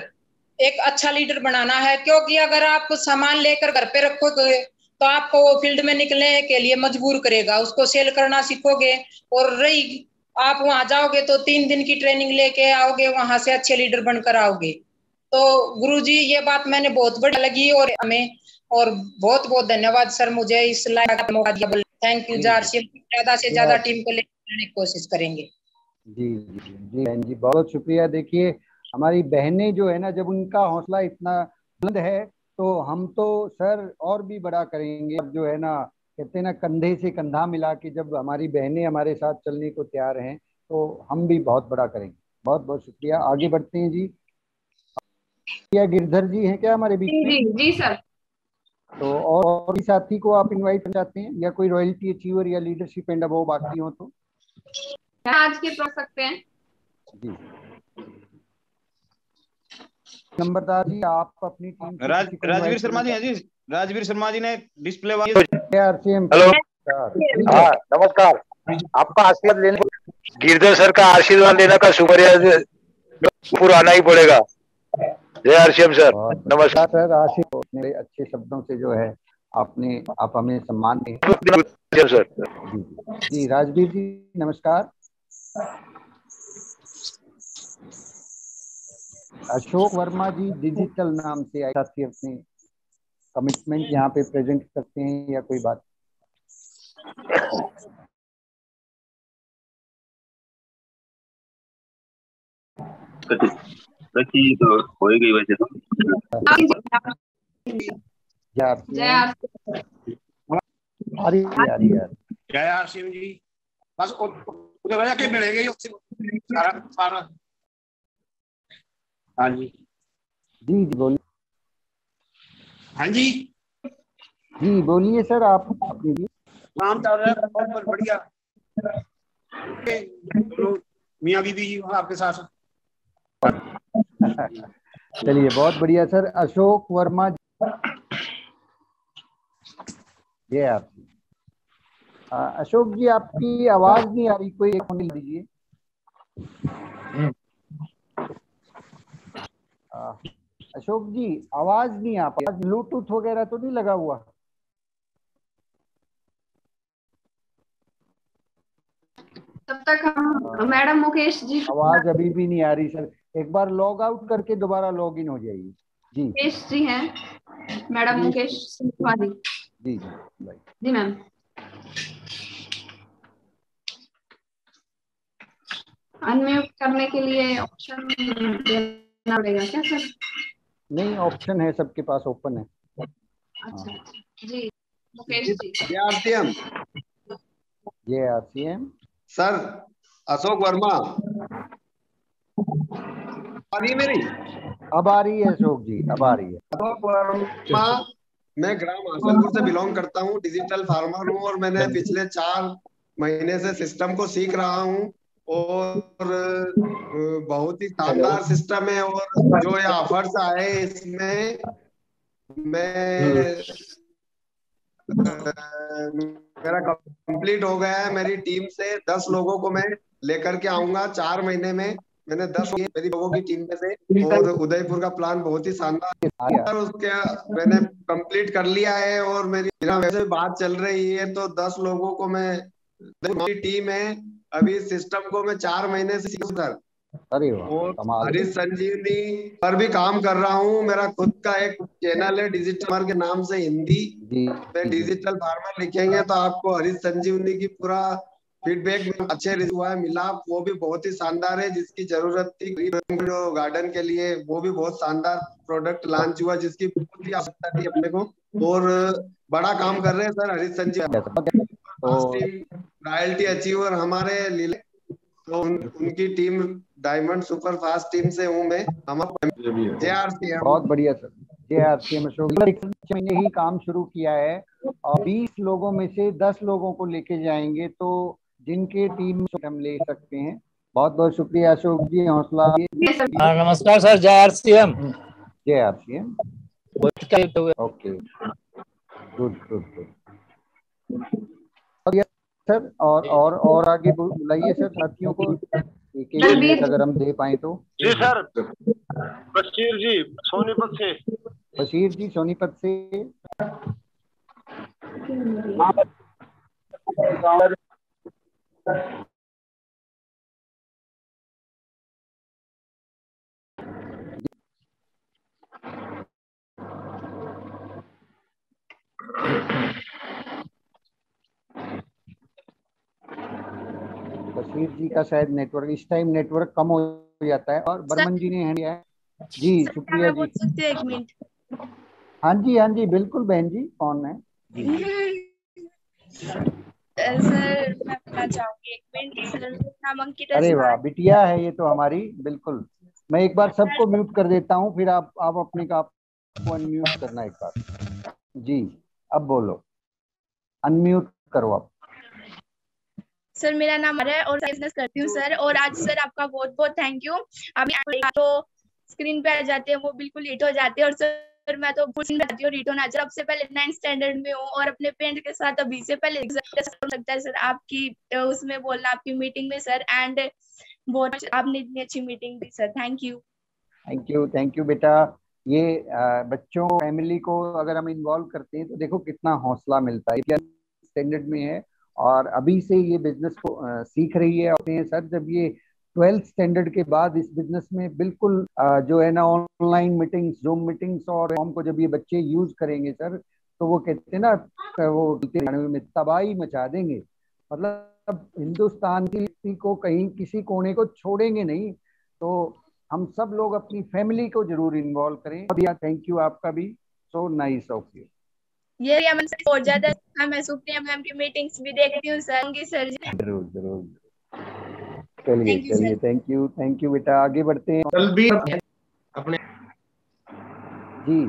एक अच्छा लीडर बनाना है। क्योंकि अगर आप सामान लेकर घर पे रखोगे तो आपको वो फील्ड में निकलने के लिए मजबूर करेगा, उसको सेल करना सीखोगे। और रही आप वहां जाओगे तो 3 दिन की ट्रेनिंग लेके आओगे, वहां से अच्छे लीडर बनकर आओगे। तो गुरुजी ये बात मैंने बहुत बढ़िया लगी और हमें, और बहुत बहुत धन्यवाद सर मुझे इस लायक का मौका दिया। Thank you. ज्यादा से ज्यादा टीम को लेकर की कोशिश करेंगे।
जी बहुत शुक्रिया। देखिए हमारी बहनें जो है ना, जब उनका हौसला इतना बुलंद है तो हम तो सर और भी बड़ा करेंगे। अब जो है ना, कहते हैं ना, कंधे से कंधा मिला के जब हमारी बहनें हमारे साथ चलने को तैयार हैं तो हम भी बहुत बड़ा करेंगे। बहुत बहुत शुक्रिया। आगे बढ़ते हैं जी। क्या गिरधर जी हैं क्या हमारे बीच में?
जी सर।
तो और भी साथी को आप इनवाइट करना चाहते हैं, या कोई रॉयल्टी अचीवर या लीडरशिप एंड अबव बाकी हो तो
आज के पढ़ सकते हैं
जी। नंबरदार जी आप अपनी टीम
राजवीर शर्मा जी हैं जी। राजवीर शर्मा जी ने डिस्प्ले
हेलो, हाँ नमस्कार। आपका आशीर्वाद लेने, गिरधर सर का आशीर्वाद लेने का शुक्रिया पूरा आना ही पड़ेगा। जय आरसीएम सर, नमस्कार
सर। आशीर्वाद मेरे अच्छे शब्दों से जो है आप हमें सम्मान दें
सर।
जी राजवीर जी नमस्कार। अशोक वर्मा जी डिजिटल नाम से आए साथी अपने कमिटमेंट यहाँ पे प्रेजेंट करते हैं या कोई बात?
तो हो गई वैसे तो।
जय आरसीएम जी। बस उधर वजह के मिलेंगे सारा। हाँ जी
जी बोलिए।
हाँ जी
बोलिए सर। आप अपनी
काम चल रहा है बहुत बढ़िया। मियाँ बीबी जी आपके साथ।
चलिए बहुत बढ़िया सर। अशोक वर्मा जी आप अशोक जी आपकी आवाज नहीं आ रही, कोई एक फोन दीजिए। अशोक जी आवाज नहीं आ पा, ब्लूटूथ वगैरह तो नहीं लगा हुआ?
तब तक हम मैडम मुकेश जी
आवाज अभी भी नहीं आ रही सर। एक बार लॉग आउट करके दोबारा लॉग इन हो जाइए। जी
मुकेश जी हैं, मैडम मुकेश सिंह जी। जी मैम। अनम्यूट करने के लिए ऑप्शन देना पड़ेगा क्या सर?
नहीं, ऑप्शन है सबके पास, ओपन है।
अच्छा जी मुकेश जी।
ये आरसीएम
सर। अशोक वर्मा आ रही है मेरी?
अब आ रही है अशोक जी, अब आ रही है।
अशोक वर्मा, मैं ग्राम आसनपुर से बिलोंग करता हूँ, डिजिटल फार्मर हूँ और मैंने पिछले 4 महीने से सिस्टम को सीख रहा हूँ और बहुत ही शानदार सिस्टम है। और जो ये ऑफर्स आए इसमें मैं मेरा कंप्लीट हो गया है। मेरी टीम से 10 लोगों को मैं लेकर के आऊंगा 4 महीने में। मैंने 10 मेरी लोगों की टीम में से, और उदयपुर का प्लान बहुत ही शानदार है। उसके मैंने कंप्लीट कर लिया है और मेरी वैसे बात चल रही है तो 10 लोगों को मैं, मेरी टीम है अभी सिस्टम को मैं 4 महीने से सीखूं सर।
अरे वाह,
और
कमाल।
हरीश संजीवनी पर भी काम कर रहा हूँ। मेरा खुद का एक चैनल है डिजिटल फार्मर के नाम से, हिंदी में डिजिटल फार्मर लिखेंगे तो आपको हरीश संजीवनी की पूरा फीडबैक अच्छे हुआ है मिला। वो भी बहुत ही शानदार है, जिसकी जरूरत थी जो गार्डन के लिए, वो भी बहुत शानदार प्रोडक्ट लॉन्च हुआ जिसकी बहुत ही आवश्यकता थी अपने को। और बड़ा काम कर रहे हैं सर हरीश संजीवनी। रॉयल्टी अचीवर हमारे लीले, तो उनकी team diamond super fast team से हूँ मैं। हम JRCM।
बहुत बढ़िया सर, JRCM अशोक मैंने ही काम शुरू किया है और 20 लोगों में से 10 लोगों को लेके जाएंगे तो जिनके टीम हम ले सकते हैं। बहुत बहुत शुक्रिया अशोक जी, हौसला।
नमस्कार sir, JRCM।
Okay, good good good sir. और आगे बुलाइए सर साथियों को, एक मिनट अगर हम दे पाए तो।
जी सर, बशीर जी सोनीपत से।
बशीर जी सोनीपत से। बशीर जी का शायद नेटवर्क, इस टाइम नेटवर्क कम हो जाता है। और बर्मन जी ने हैंड लिया है। जी शुक्रिया जी।
एक मिनट।
हाँ जी बिल्कुल बहन जी, कौन है
सर मैं अपना चाहूंगी 1 मिनट। सर नाम अंकिता।
अरे वाह, बिटिया है ये तो हमारी। बिल्कुल, मैं एक बार सबको म्यूट कर देता हूँ, फिर आप अपने का आपको अनम्यूट करना एक बार। जी अब बोलो, अनम्यूट करो आप।
सर मेरा नाम है और बिजनेस करती हूँ सर। और आज सर आपका बहुत बहुत थैंक यू। अभी तो स्क्रीन पे आ जाते हैं वो बिल्कुल हिट हो जाते हैं। और सर मैं तो भूल जाती हूँ हिट होना। अब से पहले 9th स्टैंडर्ड में हूँ और अपने पेरेंट के साथ अभी से पहले लगता है सर आपकी उसमें बोलना, आपकी मीटिंग में सर। एंड बहुत आपने इतनी अच्छी meeting the sir, thank you.
Thank you बेटा। ये बच्चों फैमिली को अगर हम इन्वॉल्व करते हैं तो देखो कितना हौसला मिलता है। स्टैंडर्ड में है और अभी से ये बिजनेस को सीख रही है। और सर जब ये 12th स्टैंडर्ड के बाद इस बिजनेस में बिल्कुल जो है ना ऑनलाइन मीटिंग्स, जूम मीटिंग्स और फॉर्म को जब ये बच्चे यूज करेंगे सर, तो वो कहते हैं ना, वो में तबाही मचा देंगे। मतलब हिंदुस्तान की को कहीं किसी कोने को छोड़ेंगे नहीं। तो हम सब लोग अपनी फैमिली को जरूर इन्वॉल्व करें। थैंक यू आपका भी, सो नाइस ऑफ यू।
ये अमन सर बहुत ज्यादा मैं सुप्रिया मैम की मीटिंग्स भी देखती हूँ सर।
जरूर चलिए थैंक यू बेटा। आगे बढ़ते हैं।
अपने
जी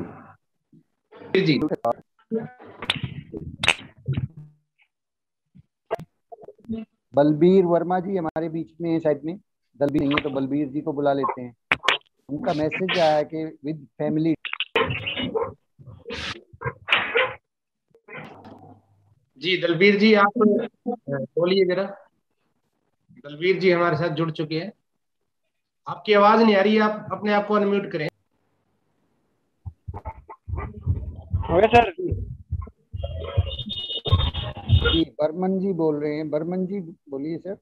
बलबीर वर्मा जी हमारे बीच में साइड में। दलबीर नहीं है तो बलबीर जी को बुला लेते हैं। उनका मैसेज आया कि विद फैमिली।
जी दलबीर जी आप बोलिए जरा। दलबीर जी हमारे साथ जुड़ चुके हैं। आपकी आवाज नहीं आ रही है, आप अपने आप को अनम्यूट करें।
सर जी बर्मन जी बोल रहे हैं। बर्मन जी बोलिए सर।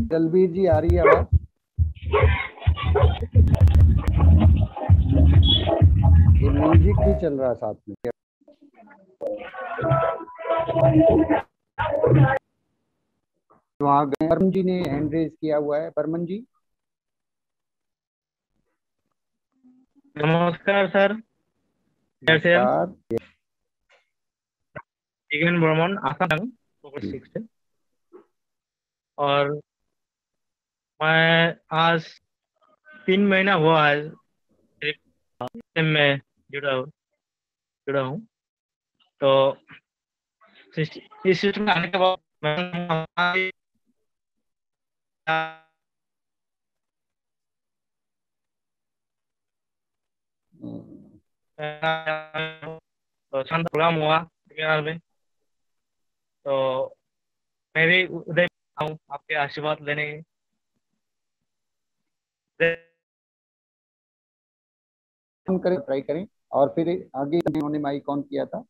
दलबीर जी आ रही है आवाज? ये म्यूजिक भी चल रहा है साथ में। वहाँ बर्मन जी ने हैंड रेज किया हुआ है। बर्मन जी
नमस्कार सर। कैसे हैं? बर्मन आसाम से। और मैं आज 3 महीना हुआ है में जुड़ा हूँ। तो इस सिस्टम में आने के बाद तो शानदार प्रोग्राम हुआ में। तो मैं भी उदय आऊँ आपके आशीर्वाद लेने
करें, ट्राई करें। और फिर आगे उन्होंने माइक ऑन किया था,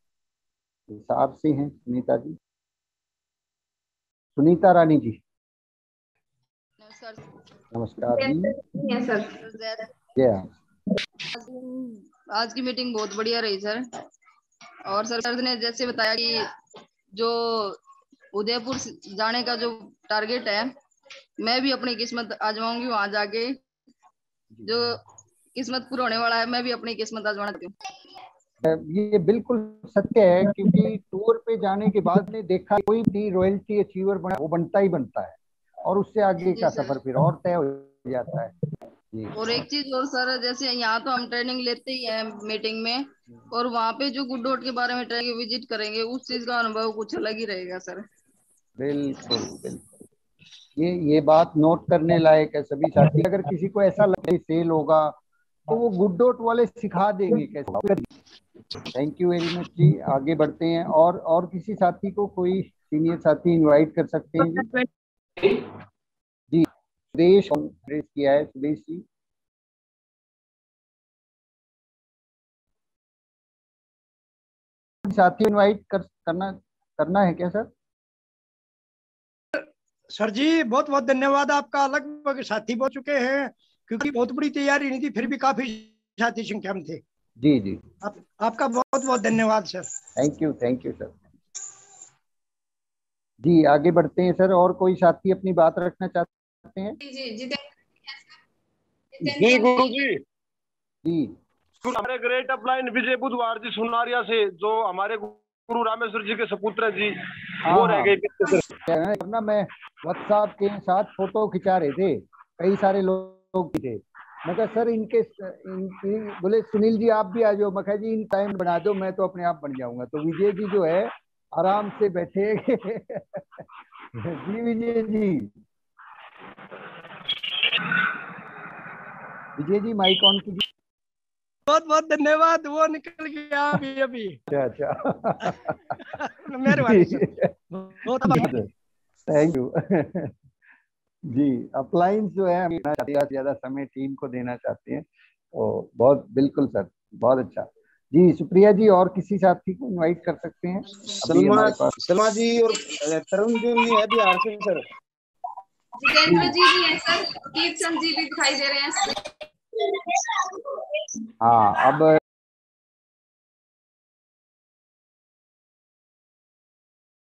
हिसाब से हैं सुनीता जी, सुनीता रानी जी। नमस्कार जी।
आज की मीटिंग बहुत बढ़िया रही सर। और सर ने जैसे बताया कि जो उदयपुर जाने का जो टारगेट है, मैं भी अपनी किस्मत आजमाऊंगी वहां जाके। जो किस्मत पूरा होने वाला है, मैं भी अपनी किस्मत आजमाना चाहती हूँ।
ये बिल्कुल सत्य है, क्योंकि टूर पे जाने के बाद ने देखा कोई भी रॉयल्टी अचीवर बना, वो बनता ही बनता है, और उससे आगे का सफर फिर और तय हो जाता है जी।
और एक चीज और सर, जैसे यहाँ तो हम ट्रेनिंग लेते ही हैं मीटिंग में, और वहाँ पे जो गुड डॉट के बारे में ट्रेनिंग विजिट करेंगे, उस चीज का अनुभव कुछ अलग ही रहेगा सर।
बिल्कुल बिल्कुल, ये बात नोट करने लायक है सभी साथी। अगर किसी को ऐसा लगे सेल होगा तो वो गुड डॉट वाले सिखा देंगे कैसे। थैंक यू वेरी मच जी। आगे बढ़ते हैं, और किसी साथी को, कोई सीनियर साथी इनवाइट कर सकते हैं जी। जी सुदेश किया है, सुदेश जी। साथी इनवाइट करना है क्या सर?
सर जी बहुत बहुत धन्यवाद आपका। लगभग साथी पहुंच चुके हैं, क्योंकि बहुत बड़ी तैयारी नहीं थी, फिर भी काफी साथी संख्या में थे।
जी जी,
आपका बहुत बहुत धन्यवाद सर।
थैंक यू सर जी। आगे बढ़ते हैं सर, और कोई साथी अपनी बात रखना चाहते हैं?
जी गुरु जी।
जी
हमारे ग्रेट अपलाइन विजय बुधवार जी सुनारिया से, जो हमारे गुरु रामेश्वर जी के सपुत्र जी, वो रह गए
ना। मैं व्हाट्सएप के साथ फोटो खिंचा रहे थे, कई सारे लोग थे। मैं कहा सर इनकी बोले सुनील जी आप भी आ जाओ। मैं कहा जी इन टाइम बना दो, मैं तो अपने आप बन जाऊंगा। तो विजय जी जो है आराम से बैठे जी विजय जी। विजय जी माइक ऑन कीजिए।
बहुत बहुत धन्यवाद। वो निकल गया अभी।
अच्छा
मेहरबानी
थैंक यू जी। अपलाइन जो है ज्यादा समय टीम को देना चाहते हैं, तो बहुत बिल्कुल सर, बहुत अच्छा जी। सुप्रिया जी, और किसी साथी को इनवाइट कर सकते हैं?
सलमा जी और तरुण जी भी है बिहार से सर।
जितेंद्र जी भी है सर, कीर्तन जी भी दिखाई दे रहे हैं।
हाँ, अब